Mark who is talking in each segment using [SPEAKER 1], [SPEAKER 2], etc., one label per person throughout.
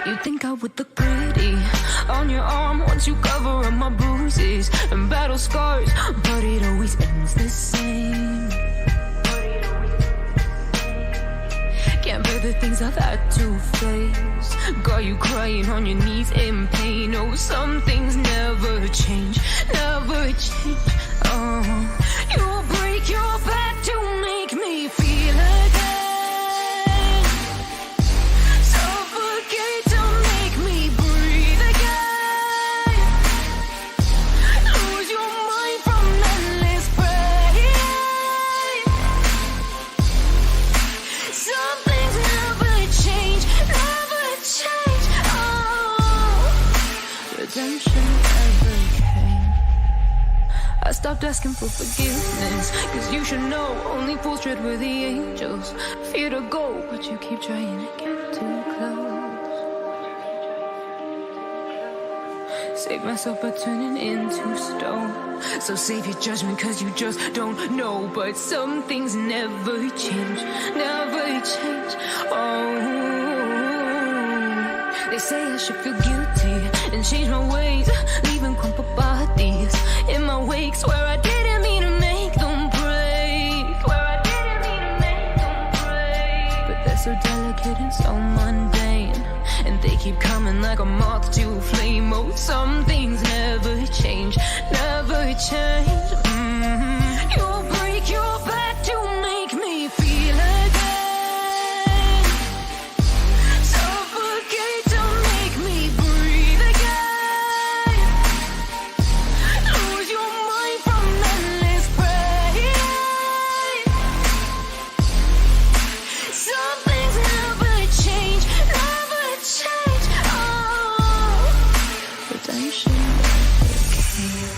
[SPEAKER 1] You think I would look pretty on your arm once you cover up my bruises and battle scars, but it always ends the same. Can't bear the things I've had to face. Got you crying on your knees in pain. Oh, some things never change, never change. Oh, you break your back to make me feel again. Suffocate to make me breathe again. Lose your mind from endless pain. Some things never change, never change. Oh, redemption never came. I stopped asking for forgiveness, cause you should know only fools tread with the angels. Fear to go, but you keep trying to get too close. Save myself by turning into stone. So save your judgment cause you just don't know. But some things never change, never change. Oh, they say I should feel guilty and change my ways, leaving crumpled bodies in my wake. Swear I didn't mean to make them break. Swear I didn't mean to make them break. But they're so delicate and so mundane, and they keep coming like a moth to a flame. Oh, some things never change, never change. You break your back to make me feel again. Suffocate to make me breathe again. Lose your mind from endless pain. Some things never change, never change. Oh, redemption never came.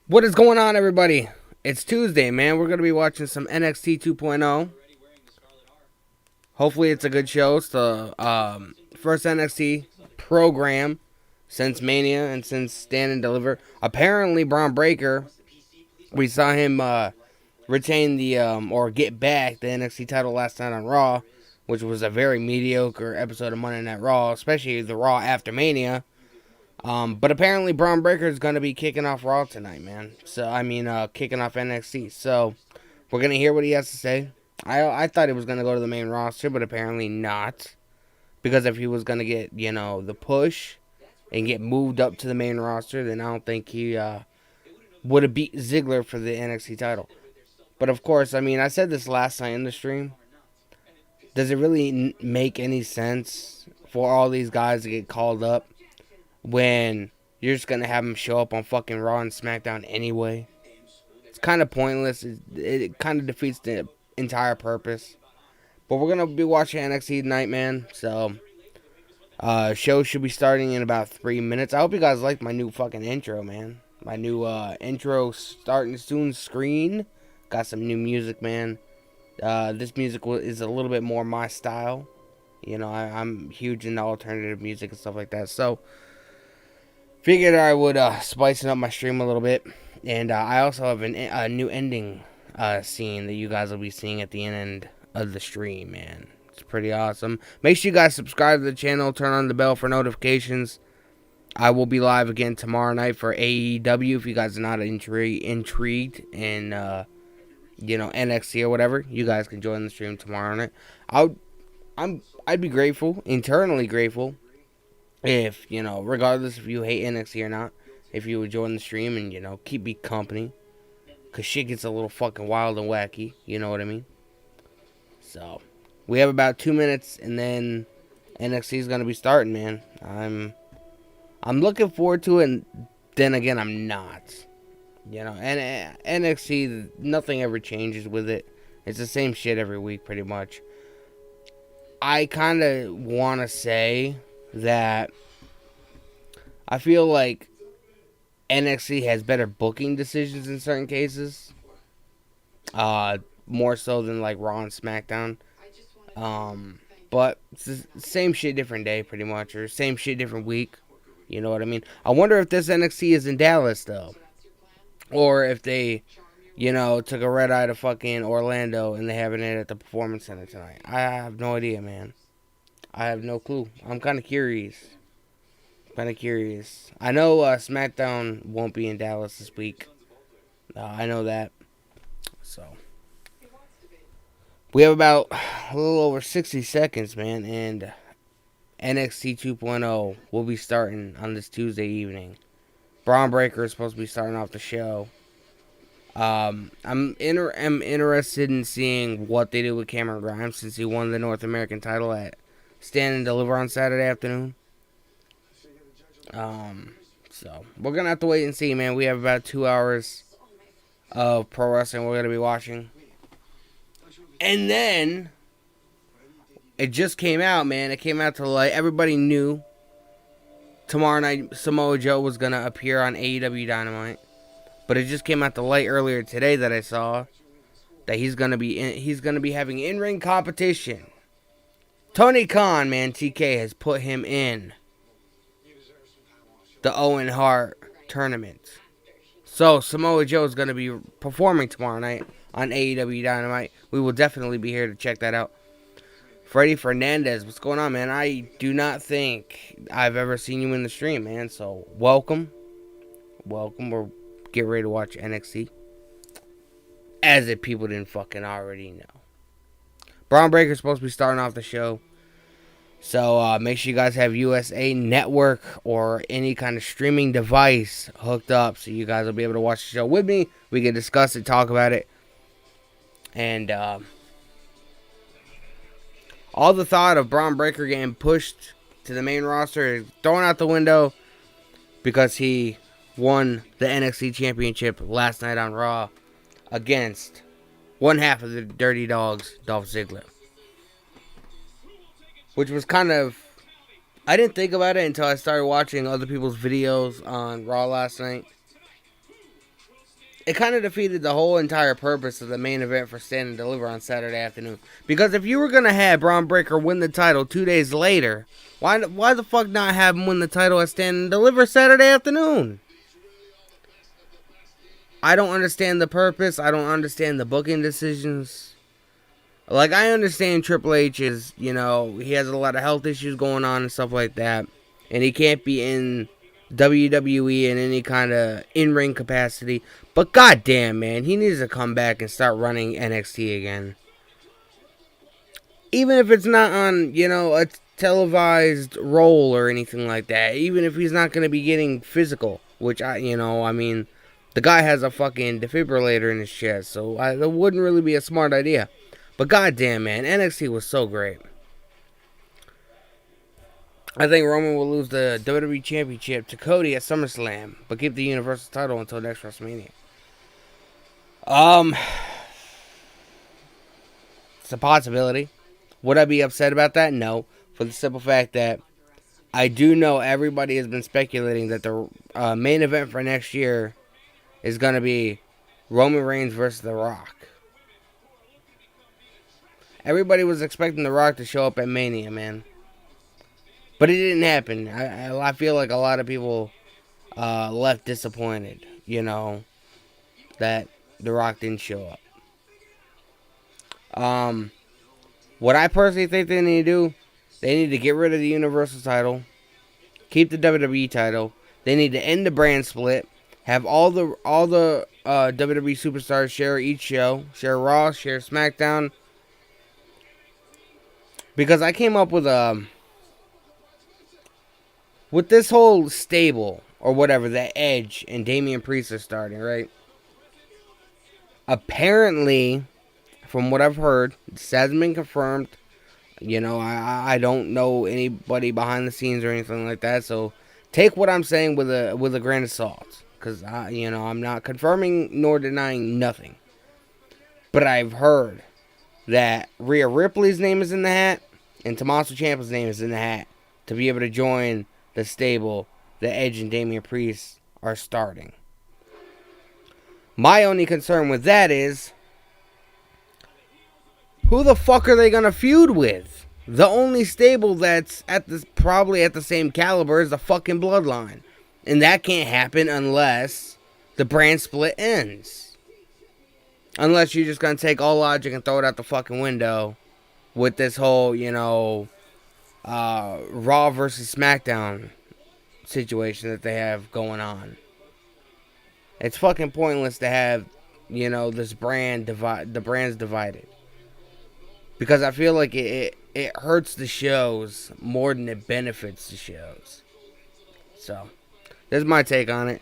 [SPEAKER 2] What is going on, everybody? It's Tuesday, man. We're going to be watching some NXT 2.0. Hopefully, it's a good show. It's the first NXT program since Mania and since Stand and Deliver. Apparently, Braun Breaker, we saw him retain the, or get back the NXT title last night on Raw, which was a very mediocre episode of Monday Night Raw, especially the Raw after Mania. But apparently Braun Breaker is going to be kicking off Raw tonight, man. Kicking off NXT. So, we're going to hear what he has to say. I thought he was going to go to the main roster, but apparently not. Because if he was going to get, the push and get moved up to the main roster, then I don't think he would have beat Ziggler for the NXT title. But of course, I said this last night in the stream. Does it really make any sense for all these guys to get called up when you're just going to have them show up on fucking Raw and SmackDown anyway? It's kind of pointless. It kind of defeats the entire purpose. But we're going to be watching NXT tonight, man. So, show should be starting in about 3 minutes. I hope you guys like my new fucking intro, man. My new intro starting soon screen. Got some new music, man. This music is a little bit more my style. I'm huge into alternative music and stuff like that. So, figured I would spice up my stream a little bit. And I also have a new ending scene that you guys will be seeing at the end of the stream, man. It's pretty awesome. Make sure you guys subscribe to the channel. Turn on the bell for notifications. I will be live again tomorrow night for AEW. If you guys are not intrigued in, NXT or whatever, you guys can join the stream tomorrow night. I'd be grateful, internally grateful, if, regardless if you hate NXT or not, if you would join the stream and, keep me company. Because shit gets a little fucking wild and wacky. You know what I mean? So, we have about 2 minutes and then NXT is going to be starting, man. I'm looking forward to it, and then again, I'm not. And NXT, nothing ever changes with it. It's the same shit every week, pretty much. I kind of want to say that I feel like NXT has better booking decisions in certain cases. More so than like Raw and SmackDown. But it's the same shit, different day, pretty much. Or same shit, different week. You know what I mean? I wonder if this NXT is in Dallas, though. Or if they, took a red eye to fucking Orlando and they having it at the Performance Center tonight. I have no idea, man. I have no clue. I'm kind of curious. I know SmackDown won't be in Dallas this week. I know that. So, we have about a little over 60 seconds, man, and NXT 2.0 will be starting on this Tuesday evening. Braun Breaker is supposed to be starting off the show. I'm interested in seeing what they do with Cameron Grimes since he won the North American title at Stand and Deliver on Saturday afternoon. So we're gonna have to wait and see, man. We have about 2 hours of pro wrestling we're gonna be watching, and then it just came out, man. It came out to light. Everybody knew tomorrow night Samoa Joe was gonna appear on AEW Dynamite, but it just came out to light earlier today that I saw that he's gonna be having in-ring competition. Tony Khan, man, TK has put him in the Owen Hart tournament. So Samoa Joe is going to be performing tomorrow night on AEW Dynamite. We will definitely be here to check that out. Freddy Fernandez, what's going on, man? I do not think I've ever seen you in the stream, man. So welcome. We're getting ready to watch NXT. As if people didn't fucking already know. Braun Breaker's supposed to be starting off the show. So make sure you guys have USA Network or any kind of streaming device hooked up so you guys will be able to watch the show with me. We can discuss it, talk about it. And all the thought of Braun Breaker getting pushed to the main roster is thrown out the window because he won the NXT Championship last night on Raw against one half of the Dirty Dogs, Dolph Ziggler. Which was kind of... I didn't think about it until I started watching other people's videos on Raw last night. it kind of defeated the whole entire purpose of the main event for Stand and Deliver on Saturday afternoon. Because if you were going to have Braun Breaker win the title 2 days later, why the fuck not have him win the title at Stand and Deliver Saturday afternoon? I don't understand the purpose. I don't understand the booking decisions. Like, I understand Triple H is, he has a lot of health issues going on and stuff like that. And he can't be in WWE in any kind of in-ring capacity. But goddamn, man, he needs to come back and start running NXT again. Even if it's not on, a televised role or anything like that. Even if he's not going to be getting physical. Which, the guy has a fucking defibrillator in his chest. So that wouldn't really be a smart idea. But goddamn, man, NXT was so great. I think Roman will lose the WWE Championship to Cody at SummerSlam, but keep the Universal title until next WrestleMania. It's a possibility. Would I be upset about that? No. For the simple fact that I do know everybody has been speculating that the main event for next year is going to be Roman Reigns versus The Rock. Everybody was expecting The Rock to show up at Mania, man. But it didn't happen. I feel like a lot of people left disappointed, that The Rock didn't show up. What I personally think they need to do, they need to get rid of the Universal title, keep the WWE title. They need to end the brand split, have all the WWE superstars share each show, share Raw, share SmackDown. Because I came up with this whole stable, or whatever, that Edge and Damian Priest are starting, right? Apparently, from what I've heard, this hasn't been confirmed. I don't know anybody behind the scenes or anything like that, so take what I'm saying with a grain of salt. Because, I'm not confirming nor denying nothing. But I've heard that Rhea Ripley's name is in the hat, and Tommaso Ciampa's name is in the hat to be able to join the stable that Edge and Damian Priest are starting. My only concern with that is, who the fuck are they going to feud with? The only stable that's probably at the same caliber is the fucking Bloodline. And that can't happen unless the brand split ends. Unless you're just going to take all logic and throw it out the fucking window with this whole, Raw versus SmackDown situation that they have going on. It's fucking pointless to have, this the brand's divided. Because I feel like it hurts the shows more than it benefits the shows. So, this is my take on it.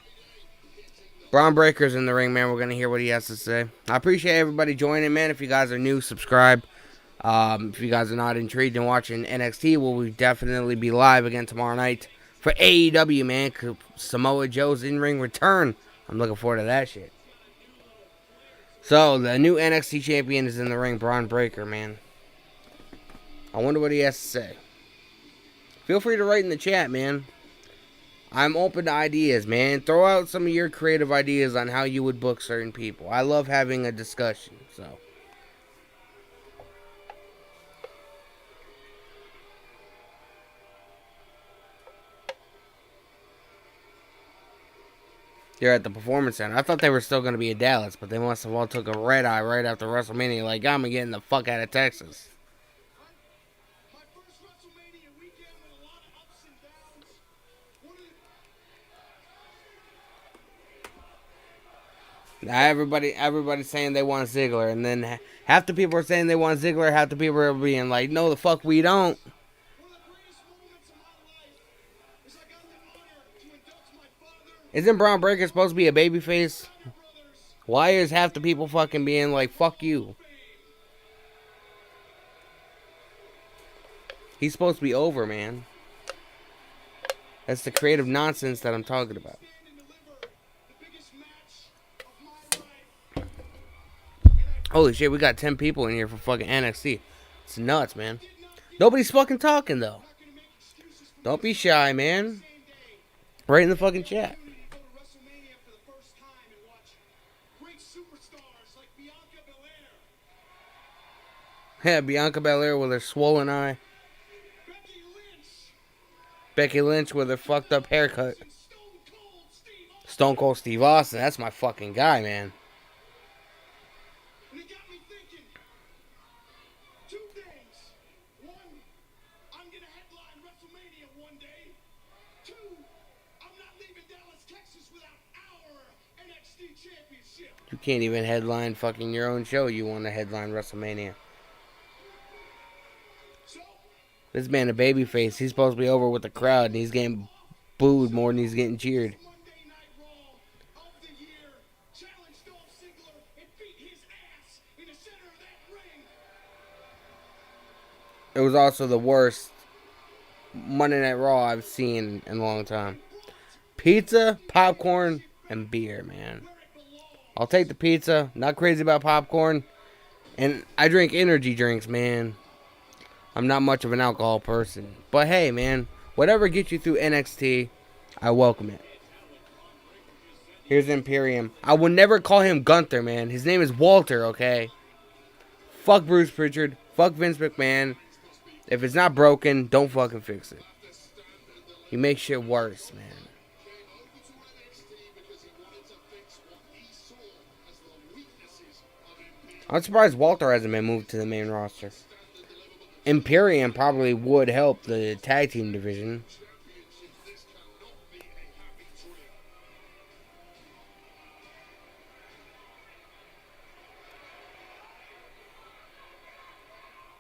[SPEAKER 2] Braun Breaker's in the ring, man. We're going to hear what he has to say. I appreciate everybody joining, man. If you guys are new, subscribe. If you guys are not intrigued in watching NXT, we'll definitely be live again tomorrow night for AEW, man. Samoa Joe's in-ring return. I'm looking forward to that shit. So, the new NXT champion is in the ring, Braun Breaker, man. I wonder what he has to say. Feel free to write in the chat, man. I'm open to ideas, man. Throw out some of your creative ideas on how you would book certain people. I love having a discussion, so. They're at the Performance Center. I thought they were still going to be in Dallas, but they must have all took a red eye right after WrestleMania. Like, I'm getting the fuck out of Texas. Now everybody's saying they want Ziggler, and then half the people are saying they want Ziggler, half the people are being like, no, the fuck we don't. Isn't Braun Breaker supposed to be a babyface? Why is half the people fucking being like, fuck you? He's supposed to be over, man. That's the creative nonsense that I'm talking about. Holy shit, we got 10 people in here for fucking NXT. It's nuts, man. Nobody's fucking talking, though. Don't be shy, man. Right in the fucking chat. Yeah, Bianca Belair with her swollen eye. Becky Lynch with her fucked up haircut. Stone Cold Steve Austin, that's my fucking guy, man. You can't even headline fucking your own show. You want to headline WrestleMania. This man a babyface. He's supposed to be over with the crowd, and he's getting booed more than he's getting cheered. It was also the worst Monday Night Raw I've seen in a long time. Pizza, popcorn, and beer, man. I'll take the pizza. Not crazy about popcorn. And I drink energy drinks, man. I'm not much of an alcohol person. But hey, man, whatever gets you through NXT, I welcome it. Here's Imperium. I will never call him Gunther, man. His name is Walter, okay? Fuck Bruce Pritchard. Fuck Vince McMahon. If it's not broken, don't fucking fix it. You make shit worse, man. I'm surprised Walter hasn't been moved to the main roster. Imperium probably would help the tag team division.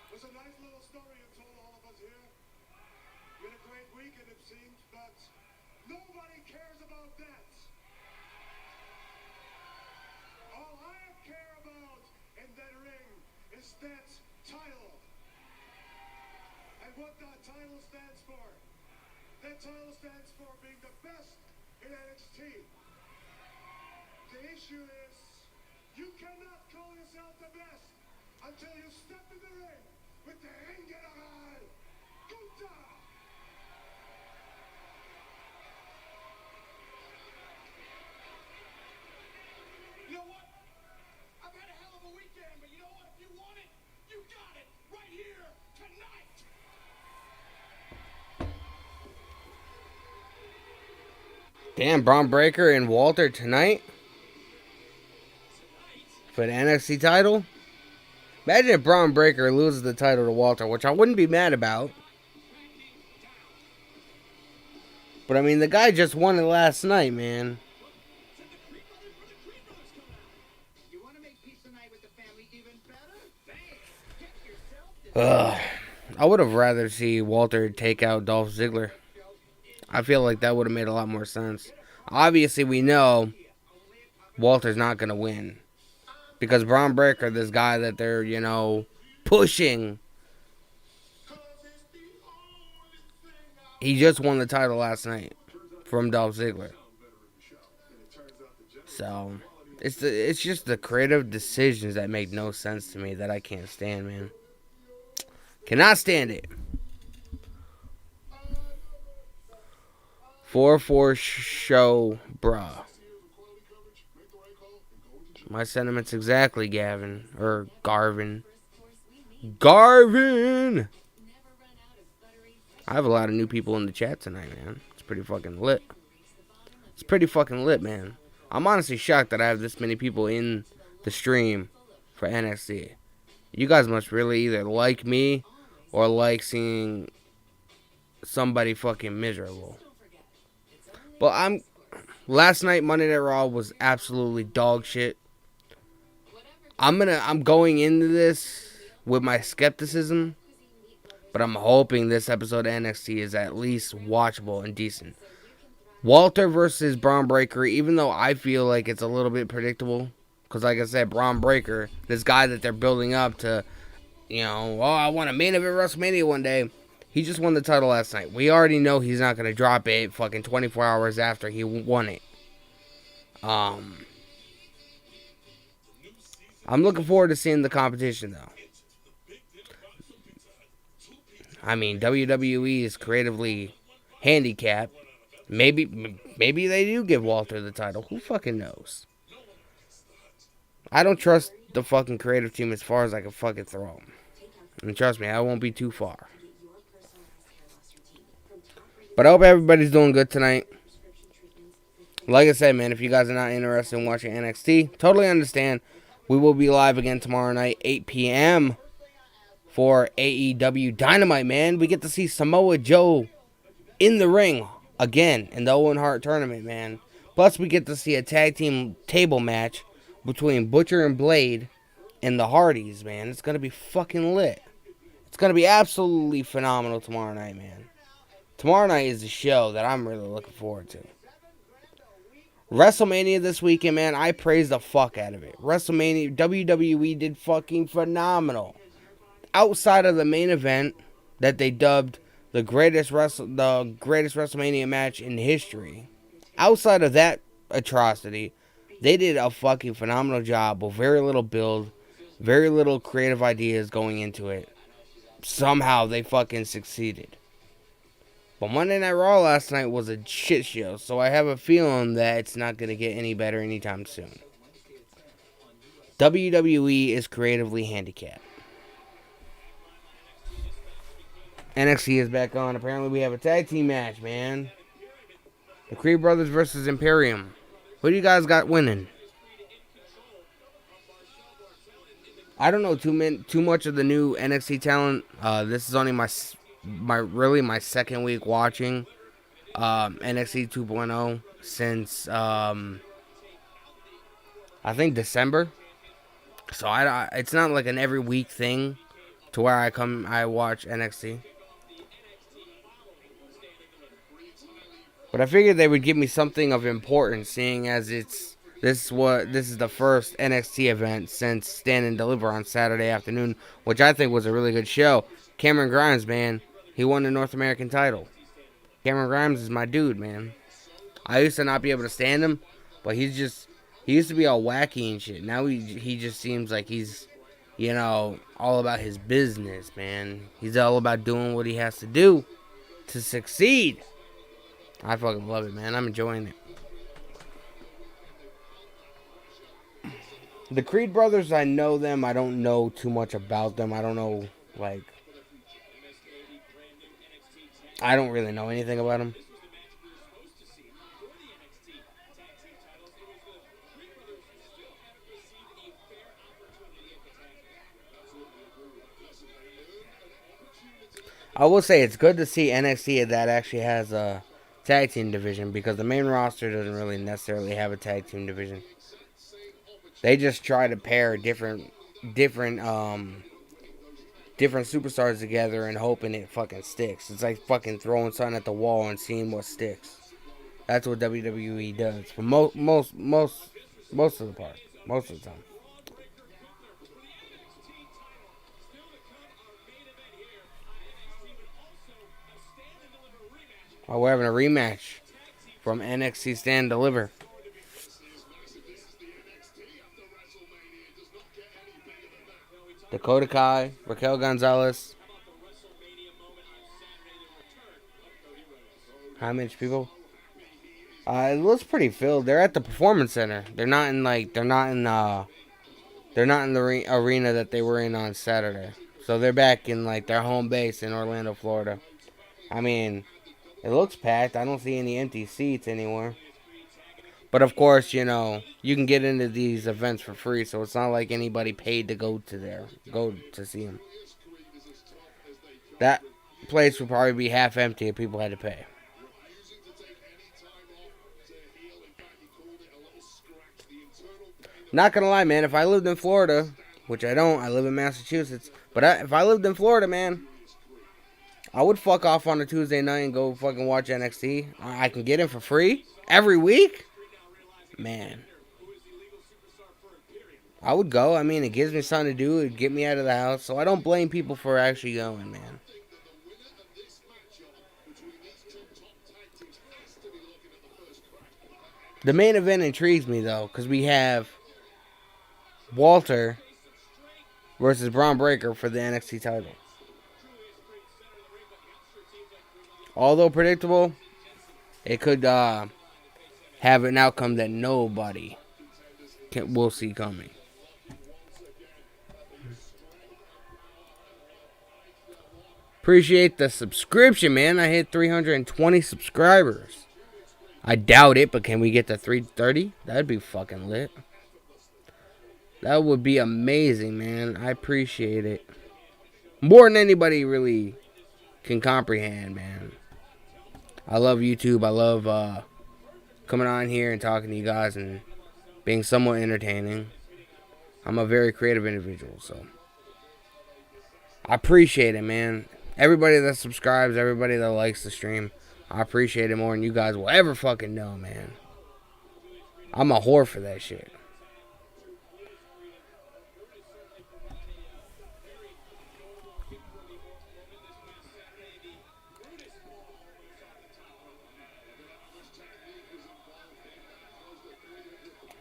[SPEAKER 3] It was a nice little story you told all of us here. You had a great weekend, it seems, but nobody cares about that. All I care about in that ring is that title. And what that title stands for. That title stands for being the best in NXT. The issue is, you cannot call yourself the best until you step in the ring with the ring general, Gunther. You know what? I've had a hell of a weekend, but you know what? If you want it, you got it right here tonight.
[SPEAKER 2] Damn, Braun Breaker and Walter tonight? For the NXT title? Imagine if Braun Breaker loses the title to Walter, which I wouldn't be mad about. But I mean, the guy just won it last night, man. Ugh. I would have rather see Walter take out Dolph Ziggler. I feel like that would have made a lot more sense. Obviously, we know Walter's not going to win. Because Braun Breaker, this guy that they're, pushing, he just won the title last night from Dolph Ziggler. So, it's just the creative decisions that make no sense to me that I can't stand, man. Cannot stand it. 4-4 show, bruh. My sentiments exactly, Gavin. Or Garvin. Garvin! I have a lot of new people in the chat tonight, man. It's pretty fucking lit. It's pretty fucking lit, man. I'm honestly shocked that I have this many people in the stream for NXT. You guys must really either like me or like seeing somebody fucking miserable. But last night Monday Night Raw was absolutely dog shit. I'm going into this with my skepticism, but I'm hoping this episode of NXT is at least watchable and decent. Walter versus Braun Breaker, even though I feel like it's a little bit predictable, because like I said, Braun Breaker, this guy that they're building up to, I want a main event WrestleMania one day. He just won the title last night. We already know he's not going to drop it fucking 24 hours after he won it. I'm looking forward to seeing the competition, though. I mean, WWE is creatively handicapped. Maybe they do give Walter the title. Who fucking knows? I don't trust the fucking creative team as far as I can fucking throw them. And trust me, I won't be too far. But I hope everybody's doing good tonight. Like I said, man, if you guys are not interested in watching NXT, totally understand. We will be live again tomorrow night, 8 p.m. for AEW Dynamite, man. We get to see Samoa Joe in the ring again in the Owen Hart tournament, man. Plus, we get to see a tag team table match between Butcher and Blade and the Hardys, man. It's going to be fucking lit. It's going to be absolutely phenomenal tomorrow night, man. Tomorrow night is a show that I'm really looking forward to. WrestleMania this weekend, man, I praise the fuck out of it. WrestleMania, WWE did fucking phenomenal. Outside of the main event that they dubbed the greatest WrestleMania match in history, outside of that atrocity, they did a fucking phenomenal job with very little build, very little creative ideas going into it. Somehow they fucking succeeded. But Monday Night Raw last night was a shit show, so I have a feeling that it's not going to get any better anytime soon. WWE is creatively handicapped. NXT is back on. Apparently we have a tag team match, man. The Creed Brothers versus Imperium. Who do you guys got winning? I don't know too much of the new NXT talent. This is only my second week watching NXT 2.0 since I think December. So it's not like an every week thing to where I watch NXT. But I figured they would give me something of importance, seeing as this is the first NXT event since Stand and Deliver on Saturday afternoon, which I think was a really good show. Cameron Grimes, man, he won the North American title. Cameron Grimes is my dude, man. I used to not be able to stand him, but he used to be all wacky and shit. Now he just seems like he's, all about his business, man. He's all about doing what he has to do to succeed. I fucking love it, man. I'm enjoying it. The Creed brothers, I know them. I don't know too much about them. I don't know, I don't really know anything about them. I will say it's good to see NXT that actually has a tag team division, because the main roster doesn't really necessarily have a tag team division. They just try to pair different superstars together and hoping it fucking sticks. It's like fucking throwing something at the wall and seeing what sticks. That's what WWE does for most of the part, most of the time. Oh, we're having a rematch from NXT Stand Deliver. Dakota Kai, Raquel Gonzalez. How many people? It looks pretty filled. They're at the Performance Center. They're not in the arena that they were in on Saturday. So they're back in their home base in Orlando, Florida. I mean, it looks packed. I don't see any empty seats anywhere. But of course, you can get into these events for free, so it's not like anybody paid to go to see them. That place would probably be half empty if people had to pay. Not gonna lie, man, if I lived in Florida, which I don't, I live in Massachusetts, but if I lived in Florida, man, I would fuck off on a Tuesday night and go fucking watch NXT. I can get in for free every week. Man, I would go. I mean, it gives me something to do. It'd get me out of the house. So I don't blame people for actually going, man. The main event intrigues me, though, because we have Walter versus Braun Breaker for the NXT title. Although predictable, it could have an outcome that nobody will see coming. Appreciate the subscription, man. I hit 320 subscribers. I doubt it, but can we get to 330? That'd be fucking lit. That would be amazing, man. I appreciate it. More than anybody really can comprehend, man. I love YouTube. I love coming on here and talking to you guys and being somewhat entertaining. I'm a very creative individual, so I appreciate it, man. Everybody that subscribes, everybody that likes the stream, I appreciate it more than you guys will ever fucking know, man. I'm a whore for that shit.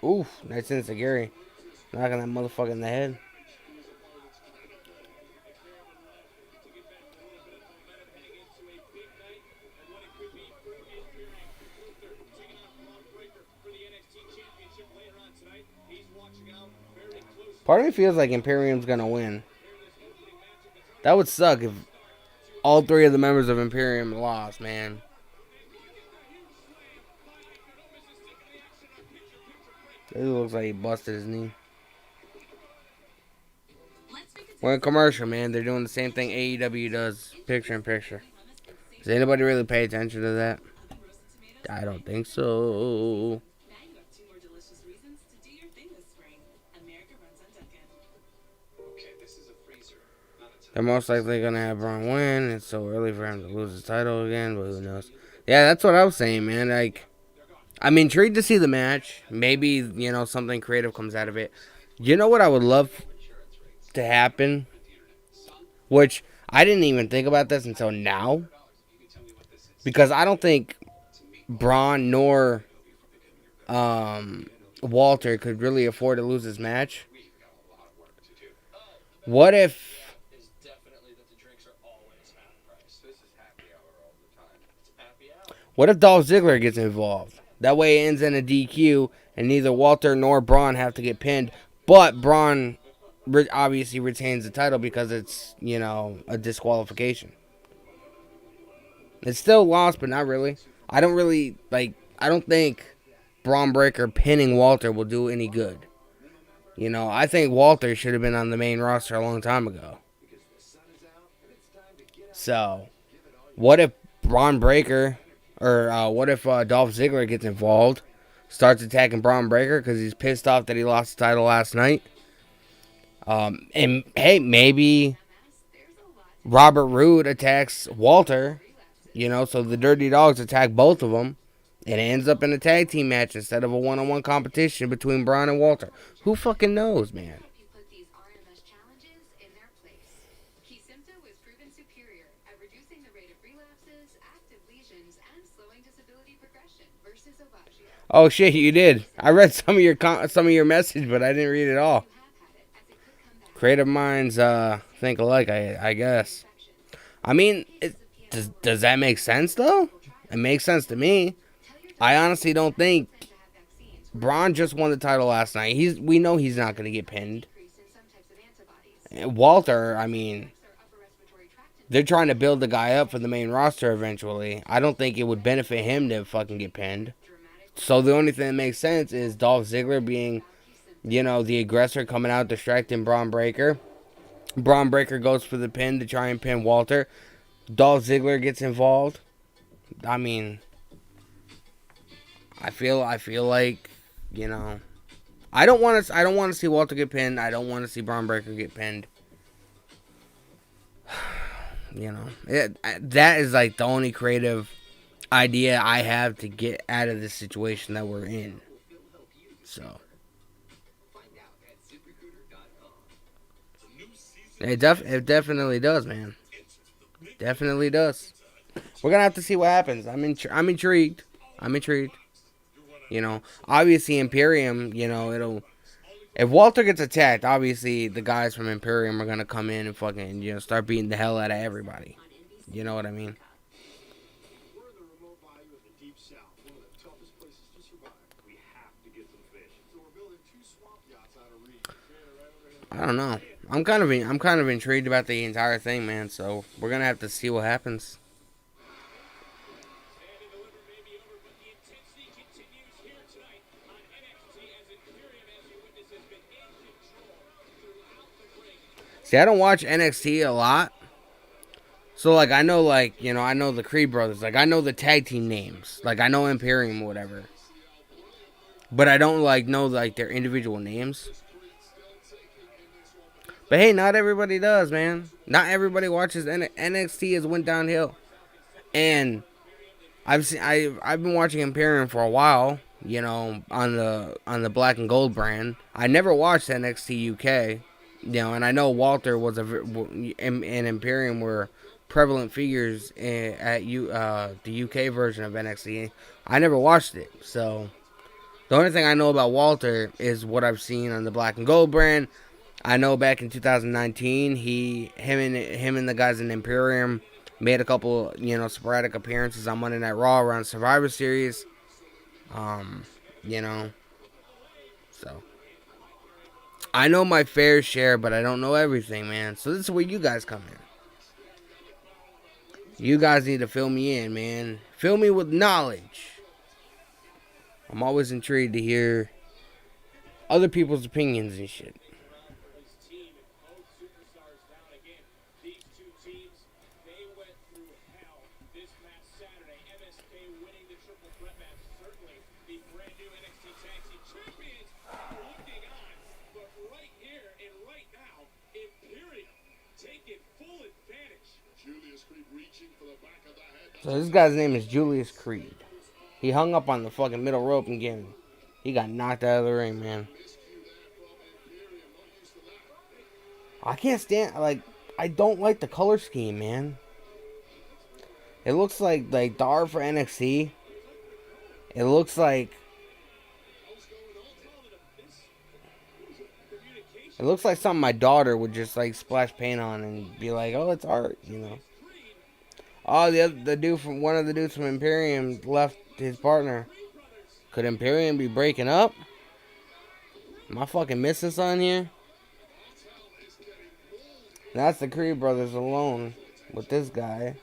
[SPEAKER 2] Oof, nice enziguri. Knocking that motherfucker in the head. Part of me feels like Imperium's gonna win. That would suck if all three of the members of Imperium lost, man. It looks like he busted his knee. We're in commercial, man. They're doing the same thing AEW does, picture in picture. Does anybody really pay attention to that? I don't think so. They're most likely going to have Braun win. It's so early for him to lose his title again, but who knows? Yeah, that's what I was saying, man. Like, I'm intrigued to see the match. Maybe, you know, something creative comes out of it. You know what I would love to happen? Which, I didn't even think about this until now. Because I don't think Braun nor Walter could really afford to lose his match. What if Dolph Ziggler gets involved? That way it ends in a DQ, and neither Walter nor Braun have to get pinned. But Braun obviously retains the title because it's, you know, a disqualification. It's still lost, but not really. I don't think Braun Breaker pinning Walter will do any good. You know, I think Walter should have been on the main roster a long time ago. So, what if Braun Breaker, or what if Dolph Ziggler gets involved, starts attacking Braun Breaker because he's pissed off that he lost the title last night? And hey, maybe Robert Roode attacks Walter, you know, so the Dirty Dogs attack both of them, and it ends up in a tag team match instead of a one-on-one competition between Braun and Walter. Who fucking knows, man? Oh shit, you did. I read some of your message, but I didn't read it all. Creative minds think alike, I guess. I mean, does that make sense though? It makes sense to me. I honestly don't think Braun just won the title last night. We know he's not going to get pinned. Walter, I mean, they're trying to build the guy up for the main roster eventually. I don't think it would benefit him to fucking get pinned. So the only thing that makes sense is Dolph Ziggler being, you know, the aggressor, coming out distracting Braun Breaker. Braun Breaker goes for the pin to try and pin Walter. Dolph Ziggler gets involved. I mean, I feel like, you know, I don't want to see Walter get pinned. I don't want to see Braun Breaker get pinned. You know, that is like the only creative idea I have to get out of this situation that we're in. So it definitely does, man. Definitely does. We're gonna have to see what happens. I'm intrigued. You know, obviously Imperium, you know, if Walter gets attacked, obviously the guys from Imperium are gonna come in and fucking, you know, start beating the hell out of everybody. You know what I mean? I don't know. I'm kind of intrigued about the entire thing, man. So we're gonna have to see what happens. See, I don't watch NXT a lot. So, like, I know, like, you know, I know the Creed brothers. Like, I know the tag team names. Like, I know Imperium or whatever. But I don't, like, know, like, their individual names. But, hey, not everybody does, man. Not everybody watches NXT has went downhill. And I've been watching Imperium for a while, you know, on the Black and Gold brand. I never watched NXT UK, you know, and I know Walter was and Imperium were prevalent figures at the UK version of NXT. I never watched it, so the only thing I know about Walter is what I've seen on the Black and Gold brand. I know back in 2019, him and the guys in Imperium made a couple, you know, sporadic appearances on Monday Night Raw around Survivor Series. You know, so I know my fair share, but I don't know everything, man. So this is where you guys come in. You guys need to fill me in, man. Fill me with knowledge. I'm always intrigued to hear other people's opinions and shit. So this guy's name is Julius Creed. He hung up on the fucking middle rope and he got knocked out of the ring, man. I can't stand, like, I don't like the color scheme, man. It looks like Dar for NXT. It looks like something my daughter would just like splash paint on and be like, "Oh, it's art," you know. Oh, the dude from one of the dudes from Imperium left his partner. Could Imperium be breaking up? Am I fucking missing something here? That's the Creed brothers alone with this guy.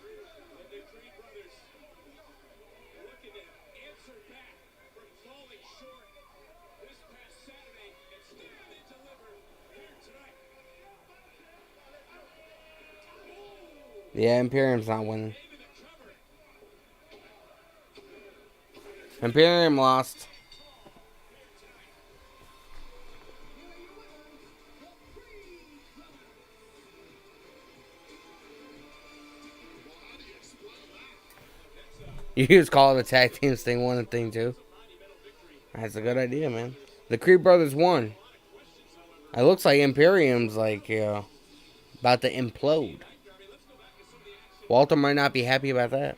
[SPEAKER 2] Yeah, Imperium's not winning. Imperium lost. You just call it a tag teams thing 1 and thing 2. That's a good idea, man. The Creed brothers won. It looks like Imperium's like about to implode. Walter might not be happy about that.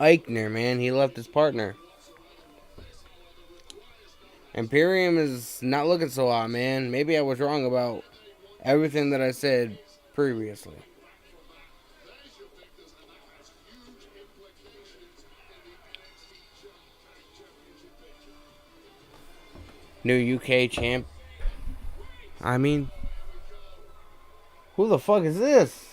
[SPEAKER 2] Eichner, man, he left his partner. Imperium is not looking so hot, man. Maybe I was wrong about everything that I said previously. New UK champ. I mean, who the fuck is this?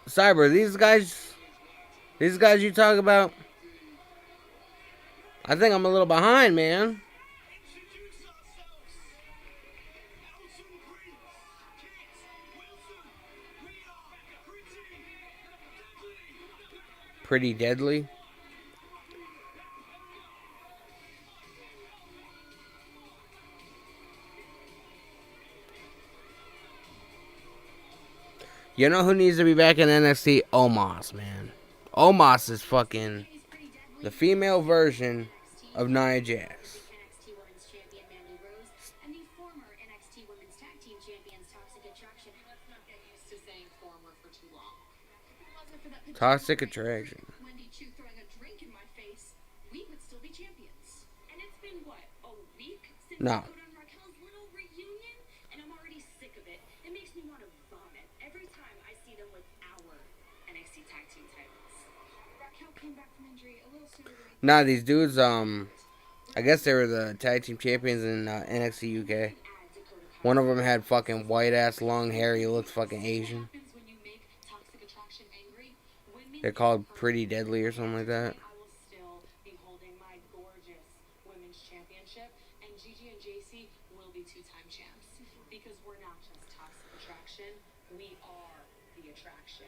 [SPEAKER 2] Cyber, these guys you talk about, I think I'm a little behind, man. Pretty deadly. You know who needs to be back in NXT? Omos, man. Omos is fucking The female version of Nia Jax.
[SPEAKER 1] NXT Women's Champion Mandy Rose and the former NXT Women's Tag Team Champions Toxic Attraction. Let's not get used to saying former for too long. If it wasn't for that
[SPEAKER 2] Toxic Attraction.
[SPEAKER 1] Wendy Chu throwing a drink in my face, we would still be champions. And it's been what, a week since
[SPEAKER 2] No.
[SPEAKER 1] we put on Raquel's little reunion, and I'm already sick of it. It makes me want to vomit every time I see them with our NXT Tag Team titles. Raquel came back from injury a little sooner than we
[SPEAKER 2] Nah, these dudes, I guess they were the tag team champions in NXT UK. One of them had fucking white ass long hair. He looked fucking Asian.
[SPEAKER 1] happens when you make Toxic Attraction angry. Women
[SPEAKER 2] They're called Pretty Deadly or something like that.
[SPEAKER 1] I will still be holding my gorgeous women's championship, and Gigi and JC will be two-time champs because we're not just Toxic Attraction, we are the attraction.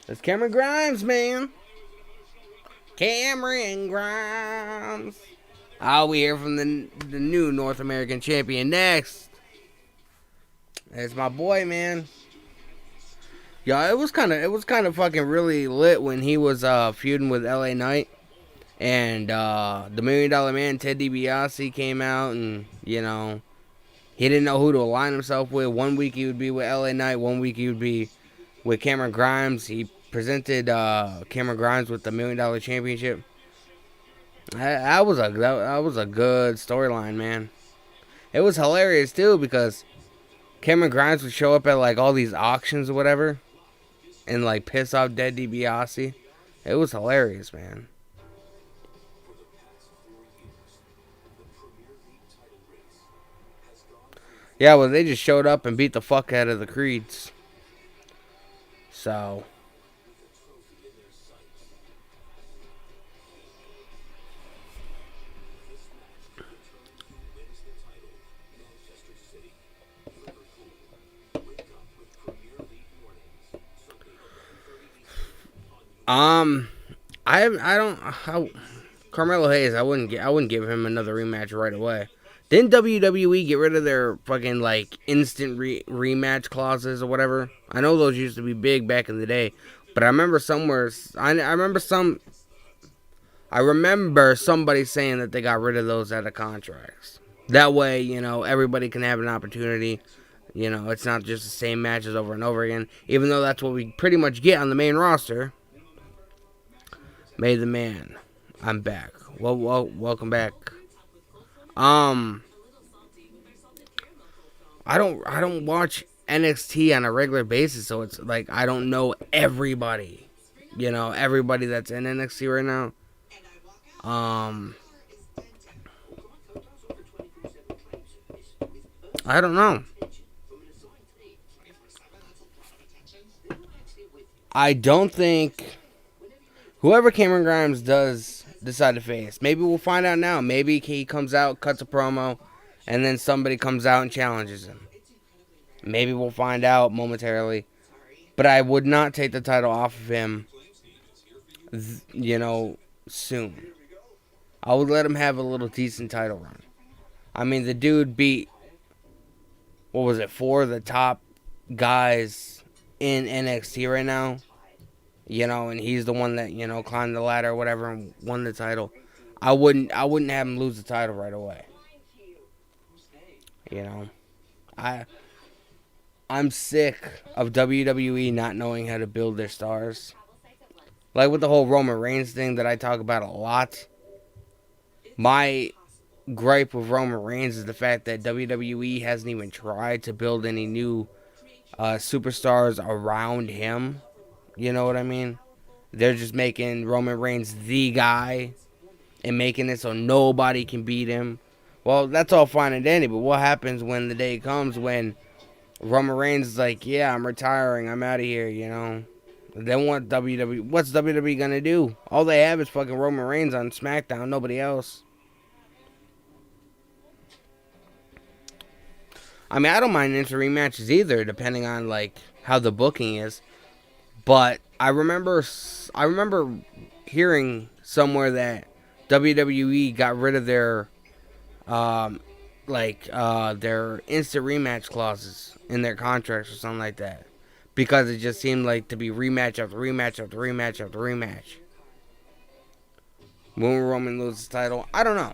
[SPEAKER 2] That's Cameron Grimes, man. Cameron Grimes. We hear from the new North American champion next. It's my boy, man. Yeah, it was kind of fucking really lit when he was feuding with LA Knight, and the $1 Million Man Ted DiBiase came out, and he didn't know who to align himself with. 1 week he would be with LA Knight, 1 week he would be with Cameron Grimes. He presented Cameron Grimes with the $1 Million Championship. That was a good storyline, man. It was hilarious too because Cameron Grimes would show up at like all these auctions or whatever, and like piss off Ted DiBiase. It was hilarious, man. Yeah, well, they just showed up and beat the fuck out of the Creeds. So. Carmelo Hayes, I wouldn't give him another rematch right away. Didn't WWE get rid of their fucking like instant rematch clauses or whatever? I know those used to be big back in the day, but I remember I remember somebody saying that they got rid of those out of contracts. That way, everybody can have an opportunity. It's not just the same matches over and over again, even though that's what we pretty much get on the main roster. May the man. I'm back. Well, welcome back. I don't watch NXT on a regular basis, so it's like I don't know everybody. Everybody that's in NXT right now. I don't know. I don't think whoever Cameron Grimes does decide to face, maybe we'll find out now. Maybe he comes out, cuts a promo, and then somebody comes out and challenges him. Maybe we'll find out momentarily. But I would not take the title off of him, soon. I would let him have a little decent title run. I mean, the dude beat, 4 of the top guys in NXT right now. And he's the one that, climbed the ladder or whatever and won the title. I wouldn't have him lose the title right away. I'm sick of WWE not knowing how to build their stars. Like with the whole Roman Reigns thing that I talk about a lot. My gripe with Roman Reigns is the fact that WWE hasn't even tried to build any new superstars around him. You know what I mean? They're just making Roman Reigns the guy and making it so nobody can beat him. Well, that's all fine and dandy, but what happens when the day comes when Roman Reigns is like, yeah, I'm retiring, I'm out of here, Then what's WWE gonna do? All they have is fucking Roman Reigns on SmackDown, nobody else. I mean, I don't mind interim matches either, depending on like how the booking is. But I remember hearing somewhere that WWE got rid of their their instant rematch clauses in their contracts or something like that, because it just seemed like to be rematch after rematch after rematch after rematch. When Roman loses the title, I don't know.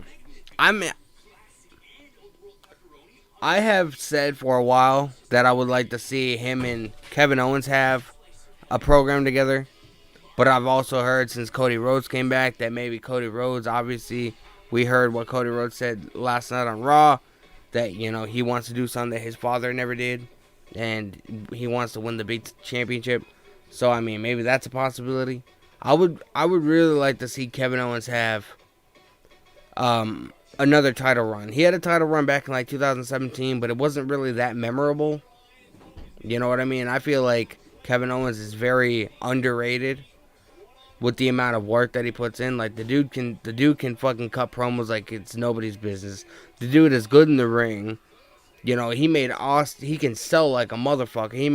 [SPEAKER 2] I have said for a while that I would like to see him and Kevin Owens have a program together. But I've also heard since Cody Rhodes came back that maybe Cody Rhodes, obviously, we heard what Cody Rhodes said last night on Raw, that, he wants to do something that his father never did, and he wants to win the big championship. So, I mean, maybe that's a possibility. I would really like to see Kevin Owens have another title run. He had a title run back in like 2017, but it wasn't really that memorable. You know what I mean? I feel like Kevin Owens is very underrated with the amount of work that he puts in. Like, the dude can fucking cut promos like it's nobody's business. The dude is good in the ring. He made Austin. He can sell like a motherfucker. He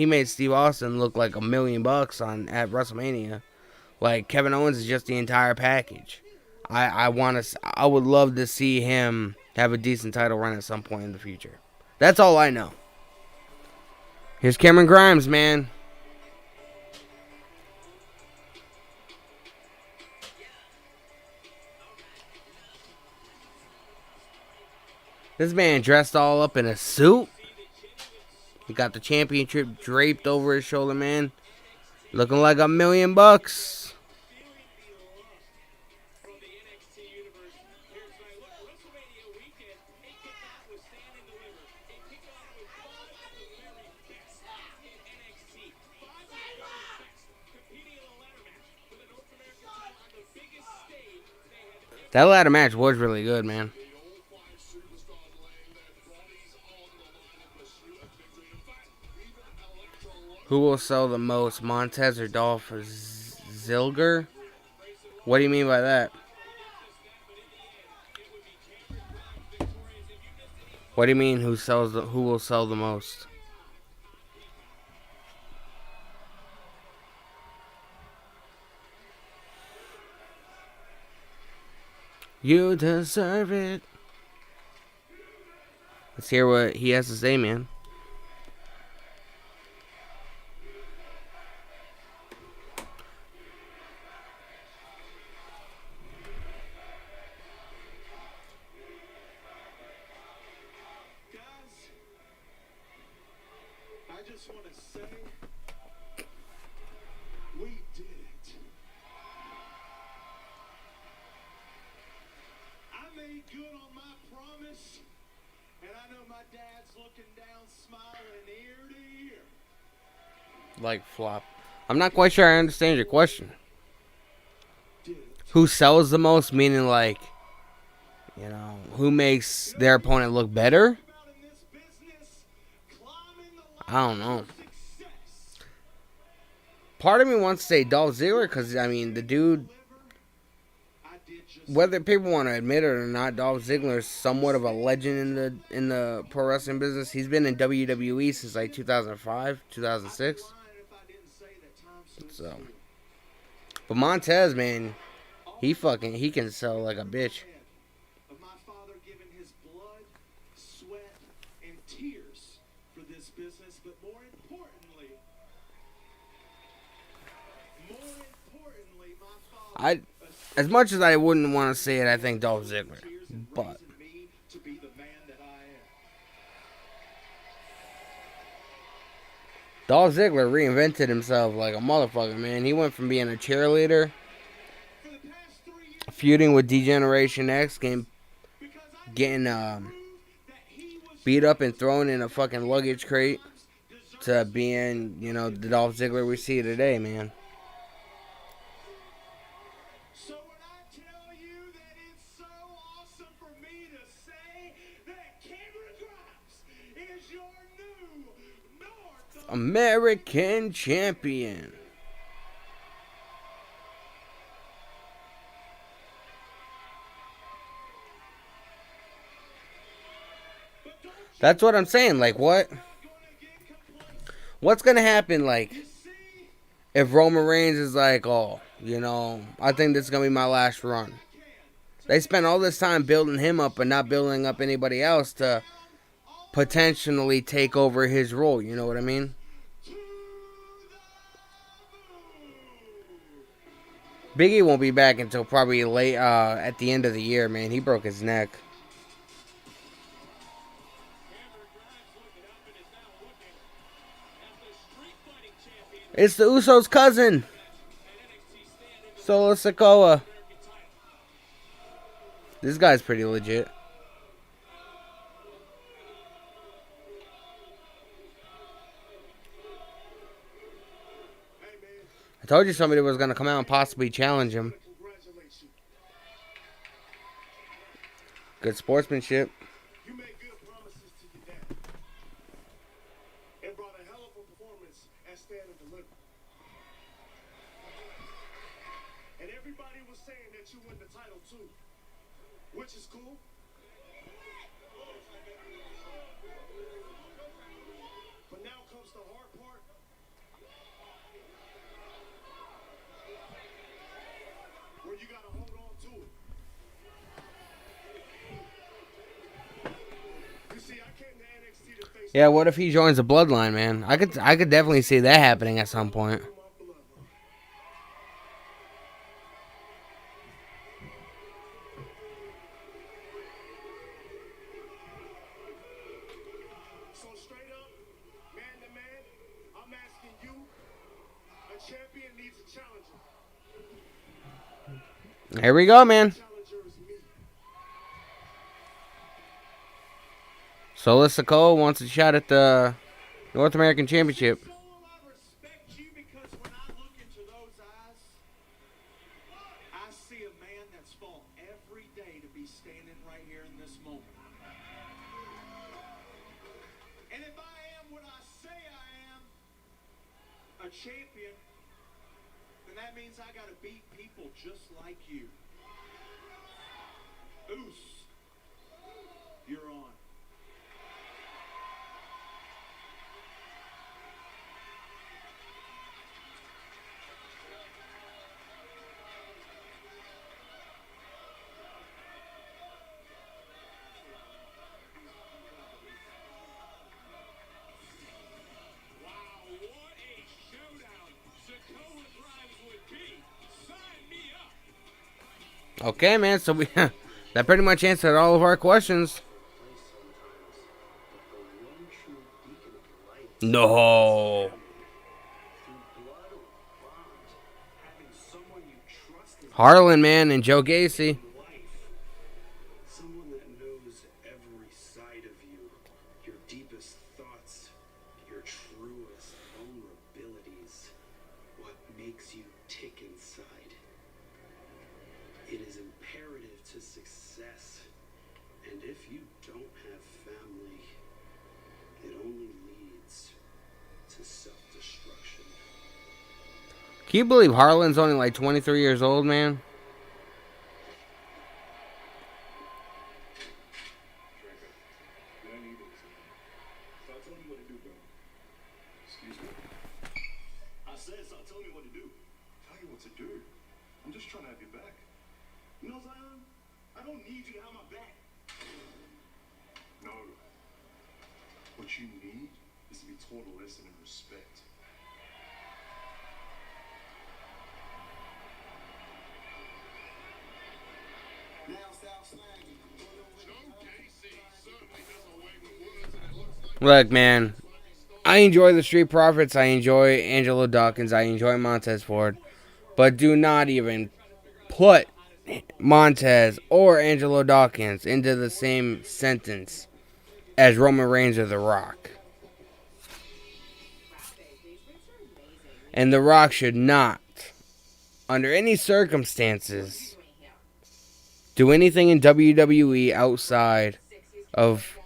[SPEAKER 2] made Steve Austin look like $1 million at WrestleMania. Like, Kevin Owens is just the entire package. I would love to see him have a decent title run at some point in the future. That's all I know. Here's Cameron Grimes, man. This man dressed all up in a suit. He got the championship draped over his shoulder, man. Looking like $1 million. That ladder match was really good, man. Who will sell the most, Montez or Dolph Ziggler? What do you mean by that? What do you mean who will sell the most? You deserve it. Let's hear what he has to say, man.
[SPEAKER 3] I just want to say, we did it. I made good on my promise, and I know my dad's looking down, smiling ear to ear.
[SPEAKER 2] Like flop. I'm not quite sure I understand your question. Who sells the most? Meaning like, who makes their opponent look better? I don't know. Part of me wants to say Dolph Ziggler because, I mean, the dude, whether people want to admit it or not, Dolph Ziggler is somewhat of a legend in the pro wrestling business. He's been in WWE since like 2005, 2006. So, but Montez, man, he can sell like a bitch.
[SPEAKER 3] Of my father giving his blood, sweat, and tears for this business, but more importantly, my father.
[SPEAKER 2] As much as I wouldn't want to say it, I think Dolph Ziggler, but
[SPEAKER 3] to be the man that I am.
[SPEAKER 2] Dolph Ziggler reinvented himself like a motherfucker, man. He went from being a cheerleader, feuding with D-Generation X, getting beat up and thrown in a fucking luggage crate, to being, the Dolph Ziggler we see today, man.
[SPEAKER 3] So when I tell you that it's so awesome for me to say that Cameron Grimes is your new North
[SPEAKER 2] American champion. That's what I'm saying. Like, what's gonna happen? Like, if Roman Reigns is like, oh, I think this is gonna be my last run. They spent all this time building him up and not building up anybody else to potentially take over his role. You know what I mean? Biggie won't be back until probably late at the end of the year, man. He broke his neck. It's the Usos' cousin, Solo Sikoa. This guy's pretty legit. I told you somebody was going to come out and possibly challenge him.
[SPEAKER 3] Congratulations.
[SPEAKER 2] Good sportsmanship.
[SPEAKER 3] You made good promises to your dad. And brought a hell of a performance at Stand and Deliver. And everybody was saying that you win the title too. Which is cool. But now comes the hard part. Where you gotta hold on to it. You see, I came to NXT to face
[SPEAKER 2] Yeah, what if he joins the Bloodline, man? I could definitely see that happening at some point.
[SPEAKER 3] my bloodline. So straight up, man to man, I'm asking you, a champion needs a challenger.
[SPEAKER 2] Here we go, man.
[SPEAKER 3] Challenger is me.
[SPEAKER 2] Solo Sikoa wants a shot at the North American Championship.
[SPEAKER 3] Soul, I respect you because when I look into those eyes, I see a man that's fought every day to be standing right here in this moment. And if I am what I say I am, a champion, then that means I gotta beat people just like you. Oos, you're on. Wow, what a showdown. Sikoa Grimes would be. Sign me up.
[SPEAKER 2] Okay, man. So we that pretty much answered all of our questions. No. Harlan, man, and Joe Gacy.
[SPEAKER 3] Someone that knows every side of you, your deepest thoughts, your truest vulnerabilities, what makes you tick inside. It is imperative to success, and if you don't have family, it only leads to self-destruction.
[SPEAKER 2] Can you believe Harlan's only like 23 years old, man?
[SPEAKER 3] Did I need it? Stop telling me what to do, bro. Excuse me. I said stop telling me what to do. Tell you what to do. I'm just trying to have your back. You know, Zion, I don't need you to have my back. No. What you need is to be taught a lesson in respect. Now stop slagging.
[SPEAKER 2] Look, man. I enjoy the Street Profits. I enjoy Angelo Dawkins. I enjoy Montez Ford. But do not even put Montez or Angelo Dawkins into the same sentence as Roman Reigns or The Rock. And The Rock should not, under any circumstances, do anything in WWE outside of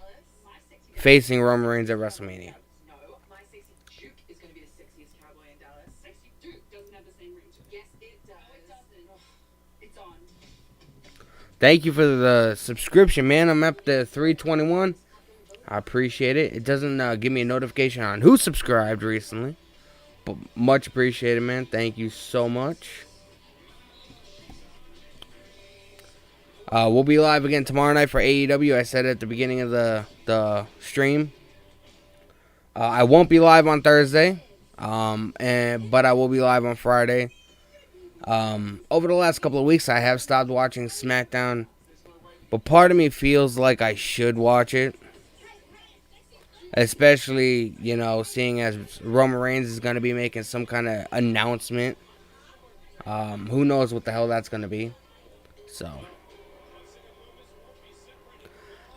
[SPEAKER 2] facing Roman Reigns at WrestleMania.
[SPEAKER 4] No, my sexy Duke is going to be the sexiest cowboy in Dallas. Sexy Duke doesn't have the same reach. Yes, it does. No, it doesn't. It's on.
[SPEAKER 2] Thank you for the subscription, man. I'm up to 321. I appreciate it. It doesn't give me a notification on who subscribed recently. But much appreciated, man. Thank you so much. We'll be live again tomorrow night for AEW. I said at the beginning of the stream. I won't be live on Thursday, but I will be live on Friday. Over the last couple of weeks, I have stopped watching SmackDown, but part of me feels like I should watch it. Especially, seeing as Roman Reigns is going to be making some kind of announcement. Who knows what the hell that's going to be. So,